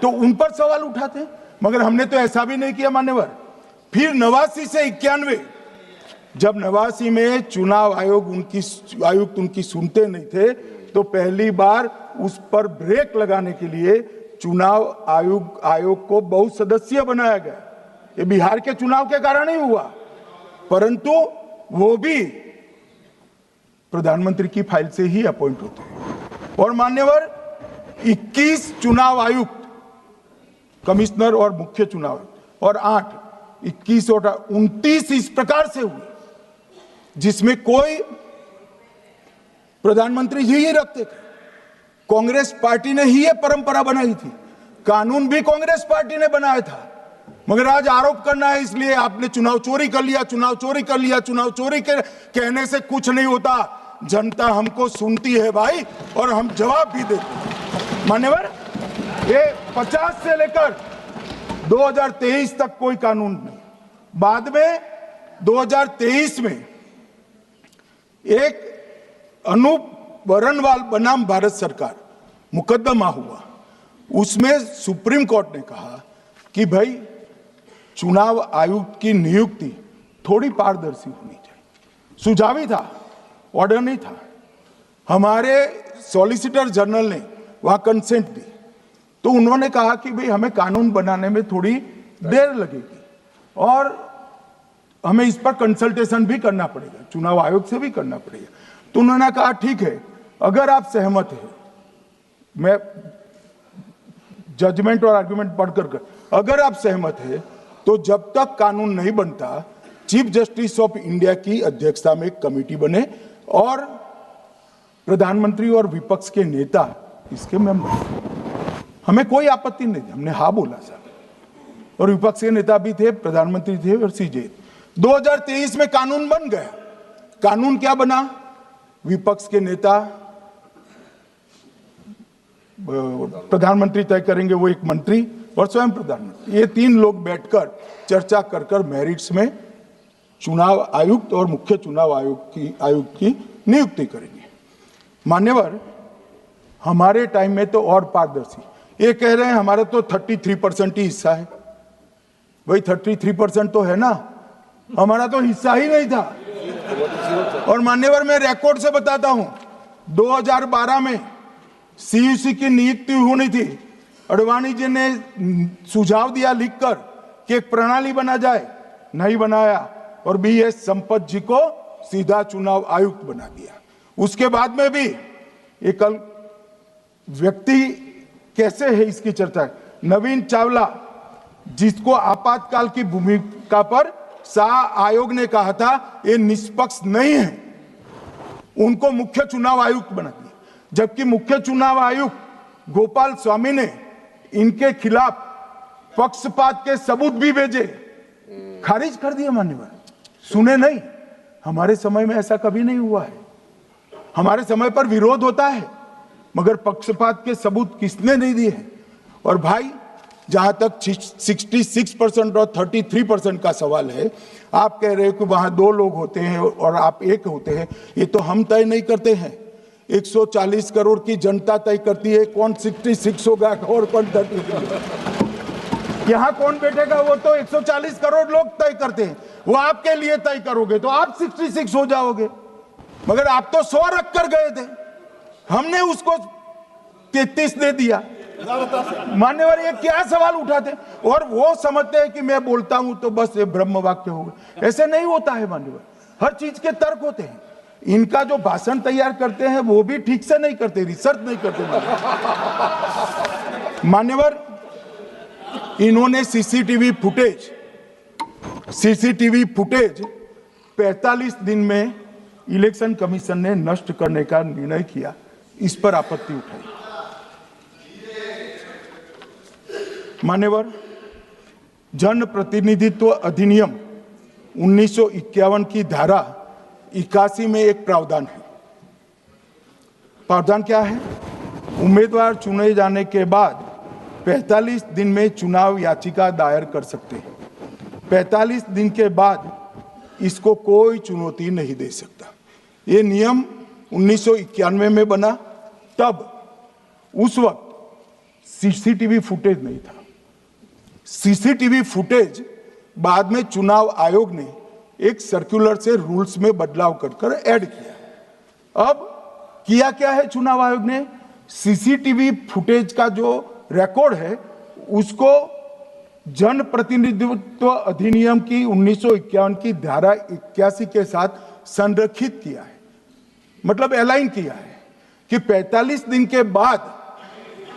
तो उन पर सवाल उठाते हैं, मगर हमने तो ऐसा भी नहीं किया। मान्यवर, फिर 89 से 91, जब 89 में चुनाव आयुक्त उनकी सुनते नहीं थे, तो पहली बार उस पर ब्रेक लगाने के लिए चुनाव आयोग को बहुत सदस्यीय बनाया गया। ये बिहार के चुनाव के कारण ही हुआ, परंतु वो भी प्रधानमंत्री की फाइल से ही अपॉइंट होते हैं। और मान्यवर, 21 चुनाव आयुक्त, कमिश्नर और मुख्य चुनाव आयुक्त, और 21 और 29 इस प्रकार से हुए जिसमें कोई प्रधानमंत्री जी ही रखते थे। कांग्रेस पार्टी ने ही ये परंपरा बनाई थी, कानून भी कांग्रेस पार्टी ने बनाया था। मगर आज आरोप करना है इसलिए आपने चुनाव चोरी कर लिया, चुनाव चोरी कर लिया, चुनाव चोरी कहने से कुछ नहीं होता। जनता हमको सुनती है भाई, और हम जवाब भी देते हैं। मान्यवर, ये 50 से लेकर 2023 तक कोई कानून नहीं। बाद में 2023 में एक अनूप बरनवाल बनाम भारत सरकार मुकदमा हुआ। उसमें सुप्रीम कोर्ट ने कहा कि भाई चुनाव आयुक्त की नियुक्ति थोड़ी पारदर्शी होनी चाहिए। सुझावी था, ऑर्डर नहीं था। हमारे सॉलिसिटर जनरल ने वहां कंसेंट दी, तो उन्होंने कहा कि भाई हमें कानून बनाने में थोड़ी देर लगेगी और हमें इस पर कंसल्टेशन भी करना पड़ेगा, चुनाव आयोग से भी करना पड़ेगा। तो उन्होंने कहा ठीक है, अगर आप सहमत हैं, मैं जजमेंट और आर्गुमेंट पढ़कर अगर आप सहमत हैं तो जब तक कानून नहीं बनता, चीफ जस्टिस ऑफ इंडिया की अध्यक्षता में एक कमेटी बने और प्रधानमंत्री और विपक्ष के नेता इसके मेंबर। हमें कोई आपत्ति नहीं थी, हमने हाँ बोला सर। और विपक्ष के नेता भी थे, प्रधानमंत्री थे और सीजे। 2023 में कानून बन गया। कानून क्या बना? विपक्ष के नेता, प्रधानमंत्री तय करेंगे, वो एक मंत्री और स्वयं प्रधानमंत्री, ये 3 लोग बैठकर चर्चा कर मेरिट्स में चुनाव आयुक्त और मुख्य चुनाव आयुक्त की नियुक्ति करेंगे। मान्यवर, हमारे टाइम में तो और पारदर्शी, ये कह रहे हैं हमारा तो 33% ही हिस्सा है। भाई 33% तो है ना, हमारा तो हिस्सा ही नहीं था। और मान्यवर, मैं रिकॉर्ड से बताता हूं, 2012 में सीयूसी की नियुक्ति होनी थी, अडवाणी जी ने सुझाव दिया लिखकर कि एक प्रणाली बना जाए, नहीं बनाया और BS संपत जी को सीधा चुनाव आयुक्त बना दिया। उसके बाद में भी एक व्यक्ति कैसे है इसकी चर्चा है। नवीन चावला जिसको आपातकाल की भूमिका पर शाह आयोग ने कहा था ये निष्पक्ष नहीं है, उनको मुख्य चुनाव आयुक्त बना दिया, जबकि मुख्य चुनाव आयुक्त गोपाल स्वामी ने इनके खिलाफ पक्षपात के सबूत भी भेजे, खारिज कर दिए। मान्यवर सुने नहीं, हमारे समय में ऐसा कभी नहीं हुआ है। हमारे समय पर विरोध होता है मगर पक्षपात के सबूत किसने नहीं दिए हैं। और भाई जहां तक 66% और 33% का सवाल है, आप कह रहे हो कि वहां 2 लोग होते हैं और आप एक होते हैं, ये तो हम तय नहीं करते हैं। 140 करोड़ की जनता तय करती है कौन 66 होगा और कौन 33। यहाँ कौन बैठेगा वो तो 140 करोड़ लोग तय करते हैं, वो आपके लिए तय करोगे तो आप 66 हो जाओगे, मगर आप तो 100 रख कर गए थे, हमने उसको 33 दे दिया। मान्यवर ये क्या सवाल उठाते, और वो समझते हैं कि मैं बोलता हूं तो बस ये ब्रह्म वाक्य होगा। ऐसे नहीं होता है मान्यवर, हर चीज के तर्क होते हैं। इनका जो भाषण तैयार करते हैं वो भी ठीक से नहीं करते, रिसर्च नहीं करते। मान्यवर इन्होंने सीसीटीवी फुटेज 45 दिन में इलेक्शन कमीशन ने नष्ट करने का निर्णय किया, इस पर आपत्ति उठाई। मान्यवर जन प्रतिनिधित्व अधिनियम 1951 की धारा 81 में एक प्रावधान है। प्रावधान क्या है? उम्मीदवार चुने जाने के बाद 45 दिन में चुनाव याचिका दायर कर सकते हैं। 45 दिन के बाद इसको कोई चुनौती नहीं दे सकता। ये नियम 1991 में बना, तब उस वक्त सीसीटीवी फुटेज नहीं था। सीसीटीवी फुटेज बाद में चुनाव आयोग ने एक सर्कुलर से रूल्स में बदलाव कर ऐड किया। अब किया क्या है चुनाव आयोग ने? सीसीटीवी फुटेज का जो रिकॉर्ड है उसको जन प्रतिनिधित्व अधिनियम की 1951 की धारा 81 के साथ संरक्षित किया है, मतलब अलाइन किया है कि 45 दिन के बाद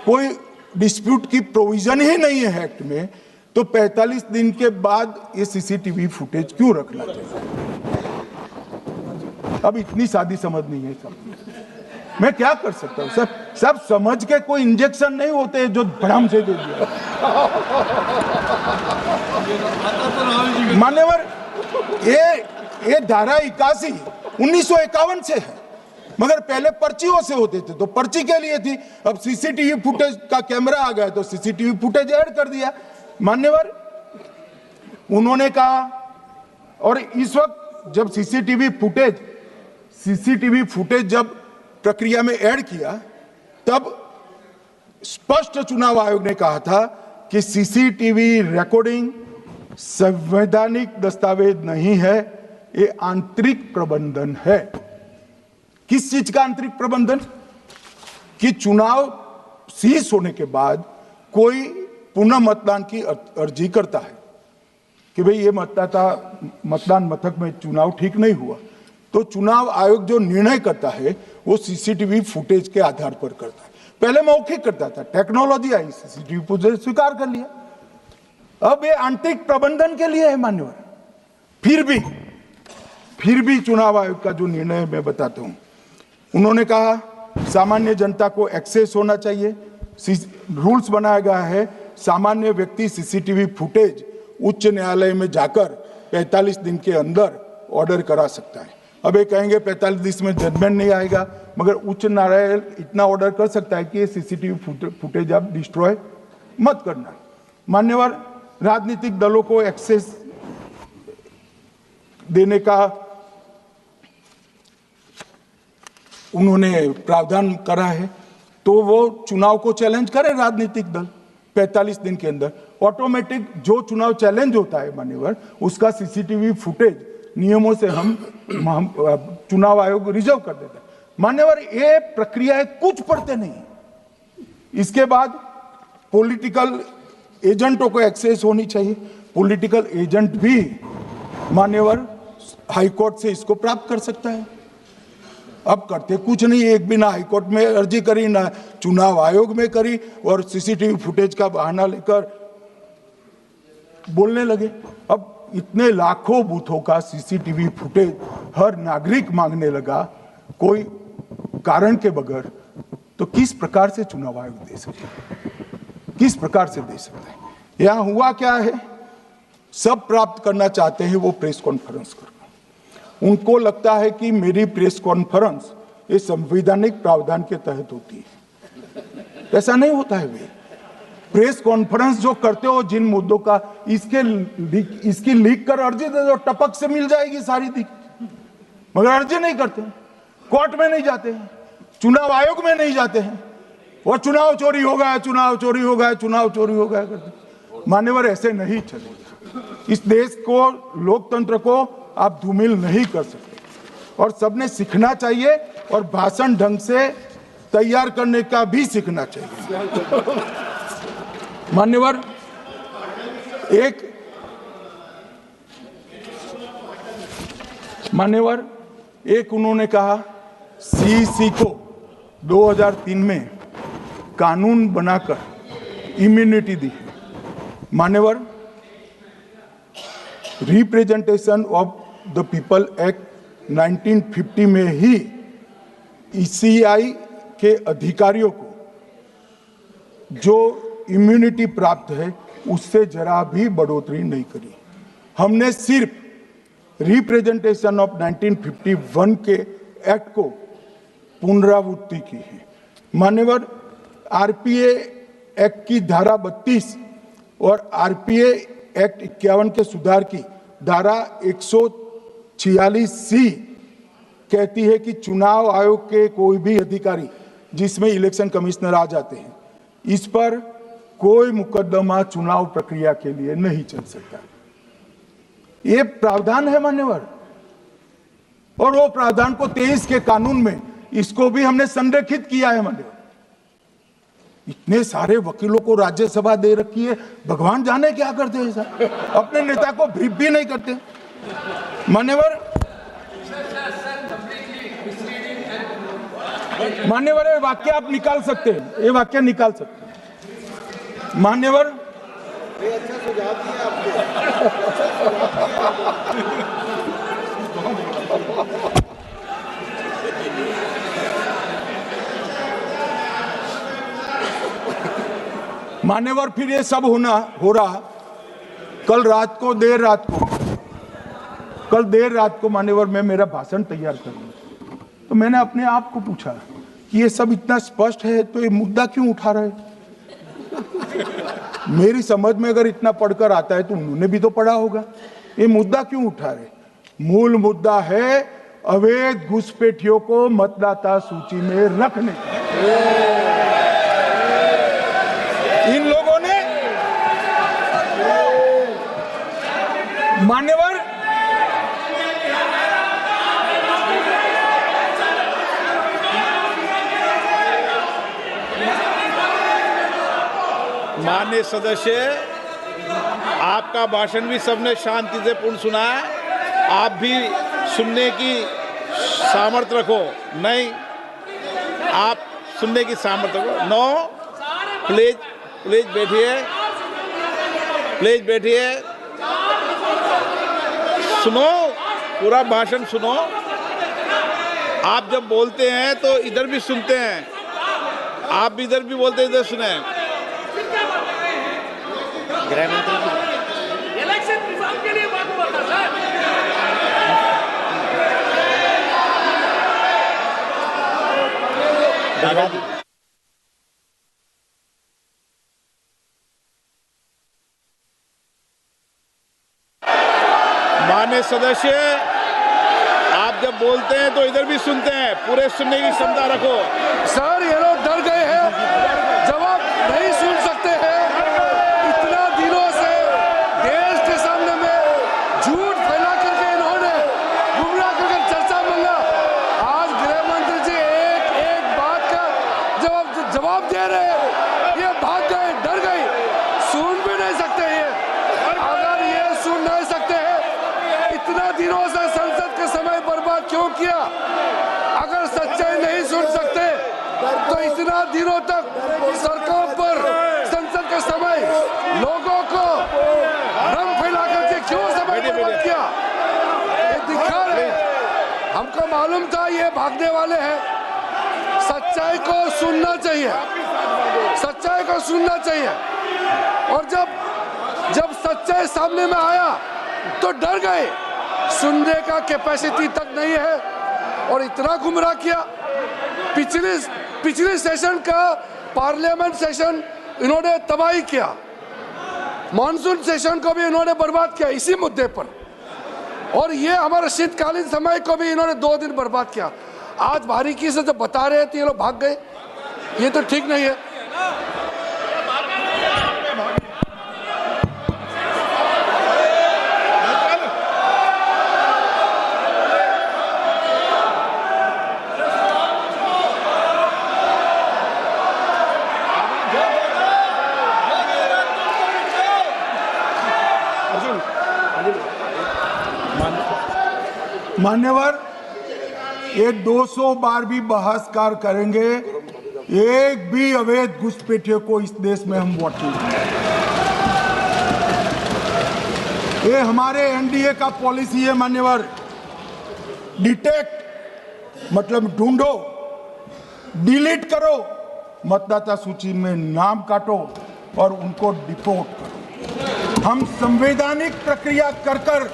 कोई डिस्प्यूट की प्रोविजन ही नहीं है एक्ट में, तो 45 दिन के बाद ये सीसीटीवी फुटेज क्यों रखना चाहिए? अब इतनी सादी समझ नहीं है सब, मैं क्या कर सकता हूं? सब समझ के कोई इंजेक्शन नहीं होते जो भ्रम से दे दिया। मान्यवर ये धारा 81 1951 से है, मगर पहले पर्चियों से होते थे तो पर्ची के लिए थी। अब सीसीटीवी फुटेज का कैमरा आ गया तो सीसीटीवी फुटेज ऐड कर दिया। मान्यवर उन्होंने कहा, और इस वक्त जब सीसीटीवी फुटेज जब प्रक्रिया में ऐड किया तब स्पष्ट चुनाव आयोग ने कहा था कि सीसीटीवी रिकॉर्डिंग संवैधानिक दस्तावेज नहीं है, ये आंतरिक प्रबंधन है। किस चीज का आंतरिक प्रबंधन? कि चुनाव सीज होने के बाद कोई पुनः मतदान की अर्जी करता है कि भाई ये मतदान मथक में चुनाव ठीक नहीं हुआ, तो चुनाव आयोग जो निर्णय करता है वो सीसीटीवी फुटेज के आधार पर करता है। पहले मौखिक करता था, टेक्नोलॉजी आई, सीसीटीवी फुटेज स्वीकार कर लिया। अब ये आंतरिक प्रबंधन के लिए है मान्यवर। फिर भी चुनाव आयोग का जो निर्णय मैं बताता हूं, उन्होंने कहा सामान्य जनता को एक्सेस होना चाहिए। रूल्स बनाया गया है, सामान्य व्यक्ति सीसीटीवी फुटेज उच्च न्यायालय में जाकर 45 दिन के अंदर ऑर्डर करा सकता है। अब ये कहेंगे 45 दिन में जजमेंट नहीं आएगा, मगर उच्च न्यायालय इतना ऑर्डर कर सकता है कि ये सीसीटीवी फुटेज आप डिस्ट्रॉय मत करना। मान्यवर राजनीतिक दलों को एक्सेस देने का उन्होंने प्रावधान करा है, तो वो चुनाव को चैलेंज करे राजनीतिक दल 45 दिन के अंदर। ऑटोमेटिक जो चुनाव चैलेंज होता है मान्यवर, उसका सीसीटीवी फुटेज नियमों से हम चुनाव आयोग रिजर्व कर देता है। मान्यवर ये प्रक्रिया कुछ पढ़ते नहीं। इसके बाद पॉलिटिकल एजेंटों को एक्सेस होनी चाहिए। पॉलिटिकल एजेंट भी मान्यवर हाईकोर्ट से इसको प्राप्त कर सकता है। अब करते कुछ नहीं, एक भी ना हाईकोर्ट में अर्जी करी, ना चुनाव आयोग में करी, और सीसीटीवी फुटेज का बहाना लेकर बोलने लगे। अब इतने लाखों बूथों का सीसीटीवी फुटेज हर नागरिक मांगने लगा कोई कारण के बगैर, तो किस प्रकार से चुनाव आयोग दे सकता है? किस प्रकार से दे सकता है? यहां हुआ क्या है, सब प्राप्त करना चाहते हैं वो प्रेस कॉन्फ्रेंस करना। उनको लगता है कि मेरी प्रेस कॉन्फ्रेंस ये संवैधानिक प्रावधान के तहत होती है। ऐसा नहीं होता है। वे प्रेस कॉन्फ्रेंस जो करते हो जिन मुद्दों का, इसकी लीक कर अर्जी दे दो, टपक से मिल जाएगी सारी दिख, मगर अर्जी नहीं करते, कोर्ट में नहीं जाते हैं, चुनाव आयोग में नहीं जाते हैं, और चुनाव चोरी हो गया, चुनाव चोरी हो गया, चुनाव चोरी हो गया करते। मान्यवर ऐसे नहीं चलेगा। इस देश को, लोकतंत्र को आप धूमिल नहीं कर सकते, और सबने सीखना चाहिए, और भाषण ढंग से तैयार करने का भी सीखना चाहिए। मान्यवर, एक उन्होंने कहा सीईसी को 2003 में कानून बनाकर इम्यूनिटी दी है। मान्यवर, representation of the people act 1950 में ही ईसीआई के अधिकारियों को जो इम्यूनिटी प्राप्त है उससे जरा भी बढ़ोतरी नहीं करी। हमने सिर्फ रिप्रेजेंटेशन ऑफ 1951 के एक्ट को पुनरावृत्ति की है। मान्यवर, आरपीए एक्ट की धारा 32 और आरपीए एक्ट 51 के सुधार की धारा 146C कहती है कि चुनाव आयोग के कोई भी अधिकारी, जिसमें इलेक्शन कमिश्नर आ जाते हैं, इस पर कोई मुकदमा चुनाव प्रक्रिया के लिए नहीं चल सकता। ये प्रावधान है मान्यवर, और वो प्रावधान को 23 के कानून में इसको भी हमने संरेखित किया है मान्यवर। इतने सारे वकीलों को राज्यसभा दे रखी है, भगवान जाने क्या करते हैं सर, अपने नेता को ब्रीफ भी नहीं करते मान्यवर। मान्यवर, ये वाक्य आप निकाल सकते हैं, ये वाक्य निकाल सकते हैं मान्यवर। अच्छा सुझाव दिया आपको। मान्यवर, फिर ये सब हो रहा कल देर रात को मान्यवर मैं मेरा भाषण तैयार कर लूं, तो मैंने अपने आप को पूछा कि ये सब इतना स्पष्ट है तो ये मुद्दा क्यों उठा रहे। मेरी समझ में अगर इतना पढ़कर आता है तो उन्होंने भी तो पढ़ा होगा। ये मुद्दा क्यों उठा रहे? मूल मुद्दा है अवैध घुसपैठियों को मतदाता सूची में रखने। इन लोगों ने मान्यवर माननीय सदस्य, आपका भाषण भी सबने शांति से पूर्ण सुना है। आप भी सुनने की सामर्थ्य रखो। नहीं, आप सुनने की सामर्थ्य रखो। नो, प्लीज बैठिए, प्लीज बैठिए, सुनो, पूरा भाषण सुनो। आप जब बोलते हैं तो इधर भी सुनते हैं, आप भी इधर भी बोलते हैं, इधर सुने। गृह मंत्री इलेक्शन रिफॉर्म के लिए बात हुआ था सर। दादाजी, माननीय सदस्य, आप जब बोलते हैं तो इधर भी सुनते हैं, पूरे सुनने की क्षमता रखो। सर, ये लोग डर गए हैं, जवाब नहीं सुन सकते हैं। इतना दिनों से देश के सामने में झूठ फैला करके इन्होंने गुमराह करके चर्चा मंगा। आज गृह मंत्री जी एक बात का जवाब दे रहे हैं, ये भाग गए, डर गए। दिनों से संसद का समय बर्बाद क्यों किया? अगर सच्चाई नहीं सुन सकते तो इतना दिनों तक सड़कों पर संसद का समय लोगों को भ्रम फैला करके क्यों समय बर्बाद किया? ये दिखा रहे, हमको मालूम था ये भागने वाले हैं। सच्चाई को सुनना चाहिए, सच्चाई को सुनना चाहिए। और जब सच्चाई सामने में आया तो डर गए, सुनने का कैपेसिटी तक नहीं है और इतना गुमराह किया। पिछले सेशन का पार्लियामेंट सेशन इन्होंने तबाही किया, मॉनसून सेशन को भी इन्होंने बर्बाद किया इसी मुद्दे पर, और ये हमारे शीतकालीन समय को भी इन्होंने 2 दिन बर्बाद किया। आज बारीकी से जब बता रहे थे ये लोग भाग गए, ये तो ठीक नहीं है। मान्यवर, ये 200 बार भी बहसकार करेंगे, एक भी अवैध घुसपैठियों को इस देश में हम वोट नहीं देंगे। ये हमारे एनडीए का पॉलिसी है मान्यवर। डिटेक्ट मतलब ढूंढो, डिलीट करो, मतदाता सूची में नाम काटो और उनको डिपोर्ट करो। हम संवैधानिक प्रक्रिया कर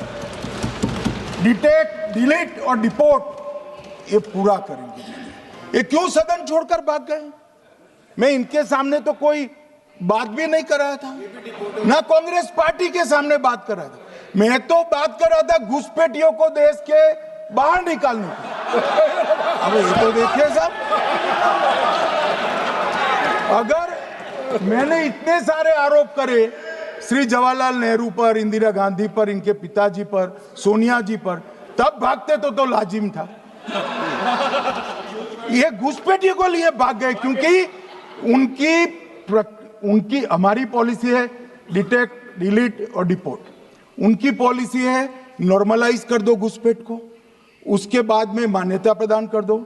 डिटेक्ट, डिलीट और डिपोर्ट ये पूरा करेंगे। ये क्यों सदन छोड़कर भाग गए? मैं इनके सामने तो कोई बात भी नहीं कर रहा था, ना कांग्रेस पार्टी के सामने बात कर रहा था। मैं तो बात कर रहा था घुसपैठियों को देश के बाहर निकालने की। अब ये तो देखिए साहब, अगर मैंने इतने सारे आरोप करे श्री जवाहरलाल नेहरू पर, इंदिरा गांधी पर, इनके पिताजी पर, सोनिया जी पर, तब भागते तो लाजिम था। ये घुसपैठियों को लिए भाग गए क्योंकि उनकी हमारी पॉलिसी है डिटेक्ट, डिलीट और डिपोर्ट। उनकी पॉलिसी है नॉर्मलाइज कर दो घुसपैठ को, उसके बाद में मान्यता प्रदान कर दो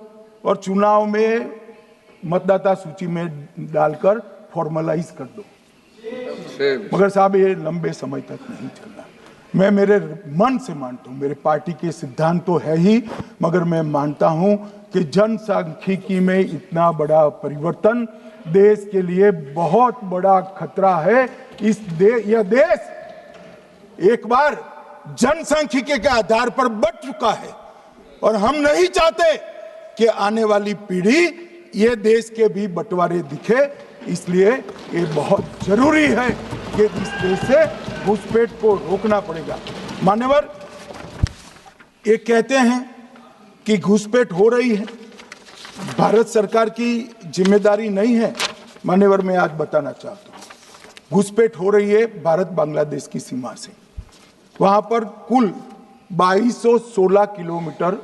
और चुनाव में मतदाता सूची में डालकर फॉर्मलाइज कर दो। मगर साहब ये लंबे समय तक नहीं चलना। मैं मेरे मन से मानता हूं, मेरे पार्टी के सिद्धांत तो है ही, मगर मैं मानता हूं कि जनसांख्यिकी में इतना बड़ा परिवर्तन देश के लिए बहुत बड़ा खतरा है। यह देश एक बार जनसांख्यिकी के आधार पर बढ़ चुका है और हम नहीं चाहते कि आने वाली पीढ़ी ये देश के भी बंटवारे दिखे। इसलिए ये बहुत जरूरी है कि इस देश से घुसपैठ को रोकना पड़ेगा। मान्यवर, ये कहते हैं कि घुसपैठ हो रही है, भारत सरकार की जिम्मेदारी नहीं है। मान्यवर, मैं आज बताना चाहता हूं, घुसपैठ हो रही है भारत बांग्लादेश की सीमा से। वहां पर कुल 2216 किलोमीटर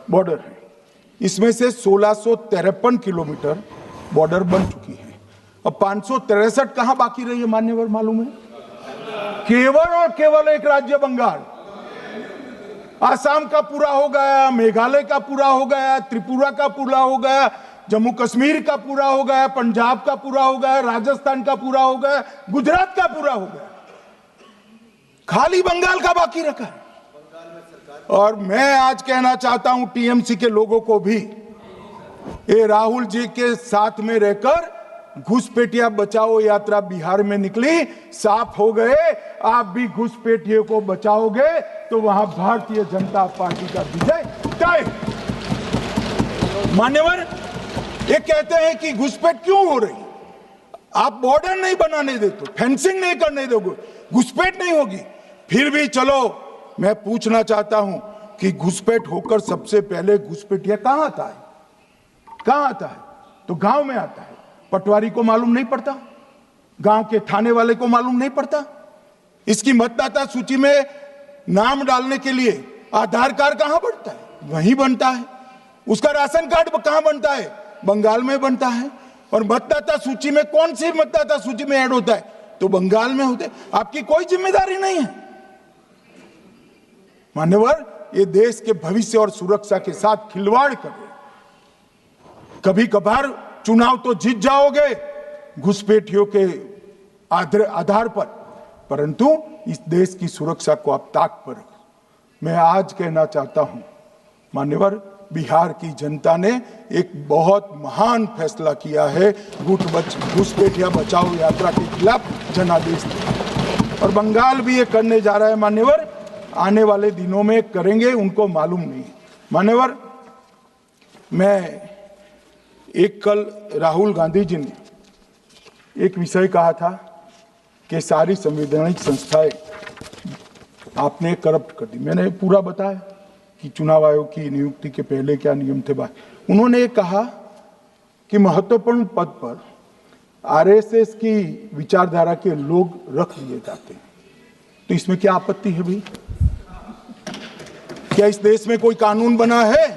बॉर्डर है, इसमें से 1653 किलोमीटर बॉर्डर बन चुकी है। अब 563 कहां बाकी रही है मान्यवर मालूम है? केवल और केवल एक राज्य बंगाल। आसाम का पूरा हो गया, मेघालय का पूरा हो गया, त्रिपुरा का पूरा हो गया, जम्मू कश्मीर का पूरा हो गया, पंजाब का पूरा हो गया, राजस्थान का पूरा हो गया, गुजरात का पूरा हो गया, खाली बंगाल का बाकी रखा है। और मैं आज कहना चाहता हूं टीएमसी के लोगों को भी, ये राहुल जी के साथ में रहकर घुसपैठिया बचाओ यात्रा बिहार में निकली, साफ हो गए। आप भी घुसपैठियों को बचाओगे तो वहां भारतीय जनता पार्टी का विजय तय। मान्यवर, ये कहते हैं कि घुसपैठ क्यों हो रही? आप बॉर्डर नहीं बनाने देते, फेंसिंग नहीं करने दोगे, घुसपैठ नहीं होगी। फिर भी चलो, मैं पूछना चाहता हूं कि घुसपैठ होकर सबसे पहले घुसपैठिया कहां आता है? कहां आता है? तो गांव में आता है। पटवारी को मालूम नहीं पड़ता, गांव के थाने वाले को मालूम नहीं पड़ता। इसकी मतदाता सूची में नाम डालने के लिए आधार कार्ड कहां बनता है? वहीं बनता है। उसका राशन कार्ड कहां बनता है? बंगाल में बनता है। और मतदाता सूची में कौन सी मतदाता सूची में ऐड होता है? तो बंगाल में होते। आपकी कोई जिम्मेदारी नहीं है। मान्यवर, ये देश के भविष्य और सुरक्षा के साथ खिलवाड़ कर रहे। कभी कभार चुनाव तो जीत जाओगे घुसपैठियों के आधार पर, परंतु इस देश की सुरक्षा को आप ताक पर रखो। मैं आज कहना चाहता हूं मान्यवर, बिहार की जनता ने एक बहुत महान फैसला किया है, घुसपैठिया बचाओ यात्रा के खिलाफ जनादेश दिया, और बंगाल भी ये करने जा रहा है मान्यवर। आने वाले दिनों में करेंगे, उनको मालूम नहीं। मान्यवर, मैं कल राहुल गांधी जी ने एक विषय कहा था कि सारी संवैधानिक संस्थाएं आपने करप्ट कर दी। मैंने पूरा बताया कि चुनाव आयोग की नियुक्ति के पहले क्या नियम थे। उन्होंने कहा कि महत्वपूर्ण पद पर आरएसएस की विचारधारा के लोग रख लिए जाते हैं, तो इसमें क्या आपत्ति है भाई? क्या इस देश में कोई कानून बना है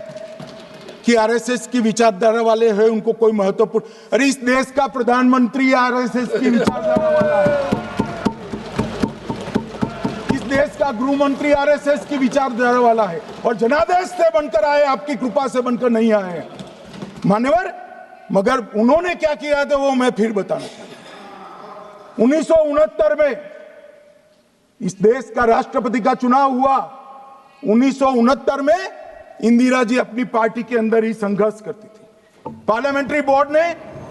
कि आरएसएस की विचारधारा वाले हैं उनको कोई महत्वपूर्ण? अरे इस देश का प्रधानमंत्री आरएसएस की विचारधारा वाला है, इस देश का गृह मंत्री आरएसएस की विचारधारा वाला है, और जनादेश से बनकर आए, आपकी कृपा से बनकर नहीं आए मान्यवर। मगर उन्होंने क्या किया था वो मैं फिर बताना चाहता हूं। 1969 में इस देश का राष्ट्रपति का चुनाव हुआ। 1969 में इंदिरा जी अपनी पार्टी के अंदर ही संघर्ष करती थी। पार्लियामेंट्री बोर्ड ने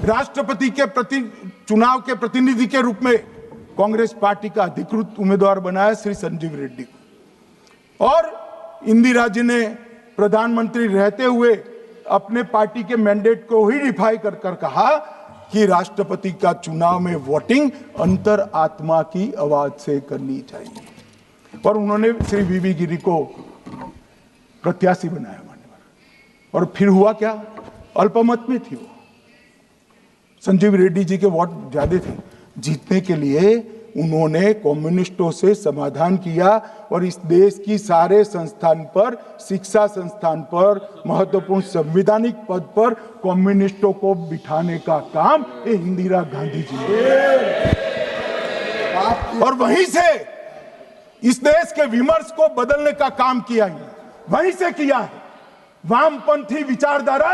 राष्ट्रपति के चुनाव के प्रतिनिधि के रूप में कांग्रेस पार्टी का अधिकृत उम्मीदवार बनाया श्री संजीव रेड्डी को, और इंदिरा जी ने प्रधानमंत्री रहते हुए अपने पार्टी के मैंडेट को ही डिफाई कर कहा कि राष्ट्रपति का चुनाव में वोटिंग अंतर आत्मा की आवाज से करनी चाहिए, और उन्होंने श्री वीवी गिरी को प्रत्याशी बनाया मान्यवर। और फिर हुआ क्या? अल्पमत में थी वो, संजीव रेड्डी जी के वोट ज्यादा थे। जीतने के लिए उन्होंने कम्युनिस्टों से समाधान किया, और इस देश की सारे संस्थान पर, शिक्षा संस्थान पर, महत्वपूर्ण संवैधानिक पद पर कम्युनिस्टों को बिठाने का काम ये इंदिरा गांधी जी ने, और वहीं से इस देश के विमर्श को बदलने का काम किया है, वहीं से किया है। वामपंथी विचारधारा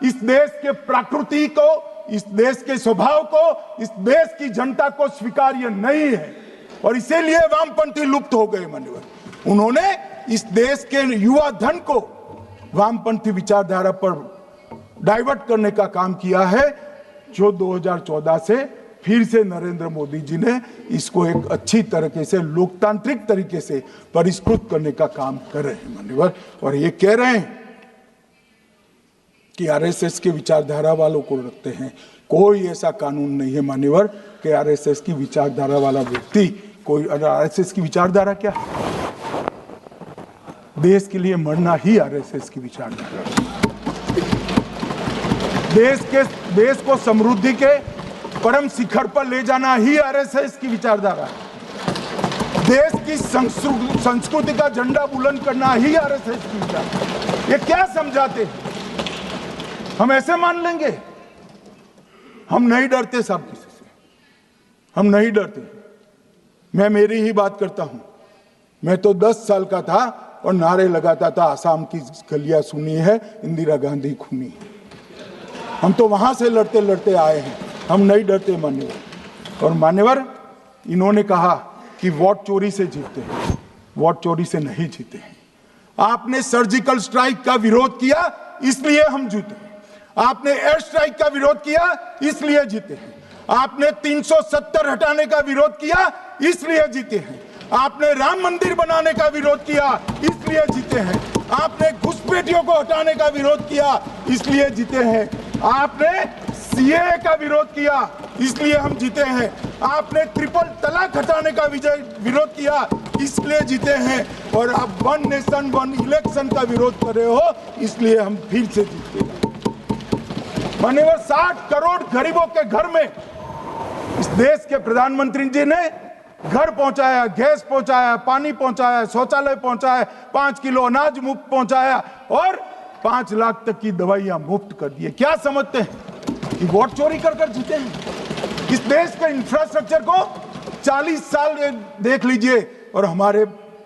इस देश के प्रकृति को, इस देश के स्वभाव को, इस देश की जनता को स्वीकार्य नहीं है, और इसीलिए वामपंथी लुप्त हो गए मान्यवर। उन्होंने इस देश के युवा धन को वामपंथी विचारधारा पर डाइवर्ट करने का काम किया है, जो 2014 से फिर से नरेंद्र मोदी जी ने इसको एक अच्छी तरीके से, लोकतांत्रिक तरीके से परिष्कृत करने का काम कर रहे हैं मान्यवर। और ये कह रहे हैं कि आरएसएस के विचारधारा वालों को रखते हैं। कोई ऐसा कानून नहीं है मान्यवर कि आरएसएस की विचारधारा वाला व्यक्ति कोई, आरएसएस की विचारधारा क्या है? देश के लिए मरना ही आरएसएस की विचारधारा। देश को समृद्धि के परम शिखर पर ले जाना ही आरएसएस की विचारधारा है। देश की संस्कृति का झंडा बुलंद करना ही आरएसएस की विचारधारा। ये क्या समझाते हैं? हम ऐसे मान लेंगे? हम नहीं डरते साहब किसी से, हम नहीं डरते। मैं मेरी ही बात करता हूं। मैं तो 10 साल का था और नारे लगाता था, आसाम की गलियां सुनी है, इंदिरा गांधी खूनी है। हम तो वहां से लड़ते लड़ते आए हैं, हम नहीं डरते मान्यवर। और मान्यवर, इन्होंने कहा कि वोट चोरी से जीतते हैं, वोट चोरी से नहीं जीते हैं। आपने सर्जिकल स्ट्राइक का विरोध किया, इसलिए हम जीते हैं। आपने एयर स्ट्राइक का विरोध किया, इसलिए जीते हैं। आपने 370 हटाने का विरोध किया, इसलिए जीते हैं। आपने राम मंदिर बनाने का विरोध किया, इसलिए जीते हैं। आपने घुसपैठियों को हटाने का विरोध किया, इसलिए जीते हैं। आपने सीएए का विरोध किया, इसलिए हम जीते हैं। आपने ट्रिपल तलाक हटाने का विरोध किया, इसलिए जीते हैं। और आप 1 नेशन 1 इलेक्शन का विरोध कर रहे हो, इसलिए हम फिर से जीते हैं। माननीय 60 करोड़ गरीबों के घर में इस देश के प्रधानमंत्री जी ने घर पहुंचाया, गैस पहुंचाया, पानी पहुंचाया, शौचालय पहुंचाया, 5 किलो अनाज मुफ्त पहुंचाया, और 5 लाख तक की दवाइयां मुफ्त कर दी। क्या समझते हैं कि वोट चोरी कर कर जीते हैं? इस देश के इंफ्रास्ट्रक्चर को 40 साल देख लीजिए, और हमारे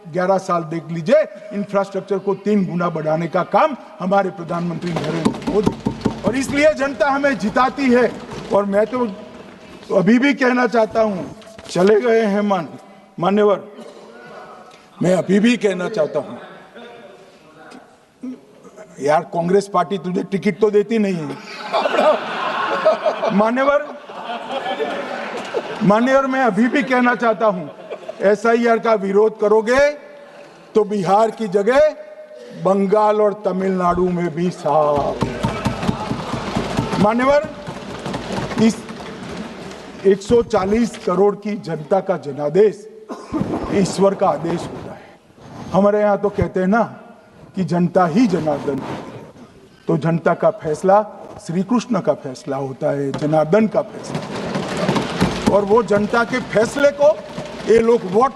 11 साल देख लीजिए, इंफ्रास्ट्रक्चर को 3 गुना बढ़ाने का काम हमारे प्रधानमंत्री नरेंद्र मोदी, और इसलिए जनता हमें जिताती है। और मैं तो अभी भी कहना चाहता हूं, चले गए हैं मान्यवर, मैं अभी भी कहना चाहता हूं, यार कांग्रेस पार्टी तुझे टिकट तो देती नहीं है मान्यवर, मैं अभी भी कहना चाहता हूं, एसआईआर का विरोध करोगे तो बिहार की जगह बंगाल और तमिलनाडु में भी साफ। मान्यवर, इस 140 करोड़ की जनता का जनादेश ईश्वर का आदेश होता है। हमारे यहाँ तो कहते हैं ना कि जनता ही जनार्दन है, तो जनता का फैसला श्री कृष्ण का फैसला होता है, जनार्दन का फैसला। और वो जनता के फैसले को ये लोग वोट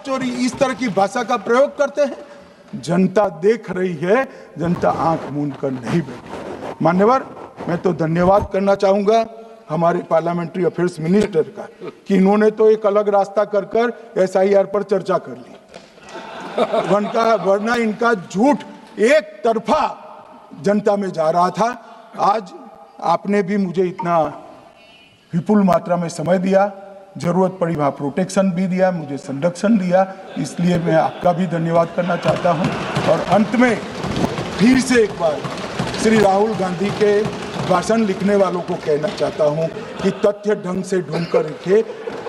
चोरी इस तरह की भाषा का प्रयोग करते हैं। जनता देख रही है, जनता आंख मूंद कर नहीं बैठी। मान्यवर, मैं तो धन्यवाद करना चाहूंगा हमारे पार्लियामेंट्री अफेयर्स मिनिस्टर का कि इन्होंने तो एक अलग रास्ता कर एसआईआर पर चर्चा कर ली, वरना इनका झूठ एक तरफा जनता में जा रहा था। आज आपने भी मुझे इतना विपुल मात्रा में समय दिया, जरूरत पड़ी वहाँ प्रोटेक्शन भी दिया, मुझे संरक्षण दिया, इसलिए मैं आपका भी धन्यवाद करना चाहता हूँ। और अंत में फिर से एक बार श्री राहुल गांधी के भाषण लिखने वालों को कहना चाहता हूँ कि तथ्य ढंग से ढूंढ कर लिखे,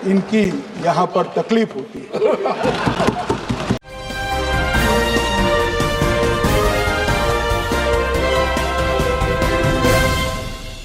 इनकी यहाँ पर तकलीफ होती है।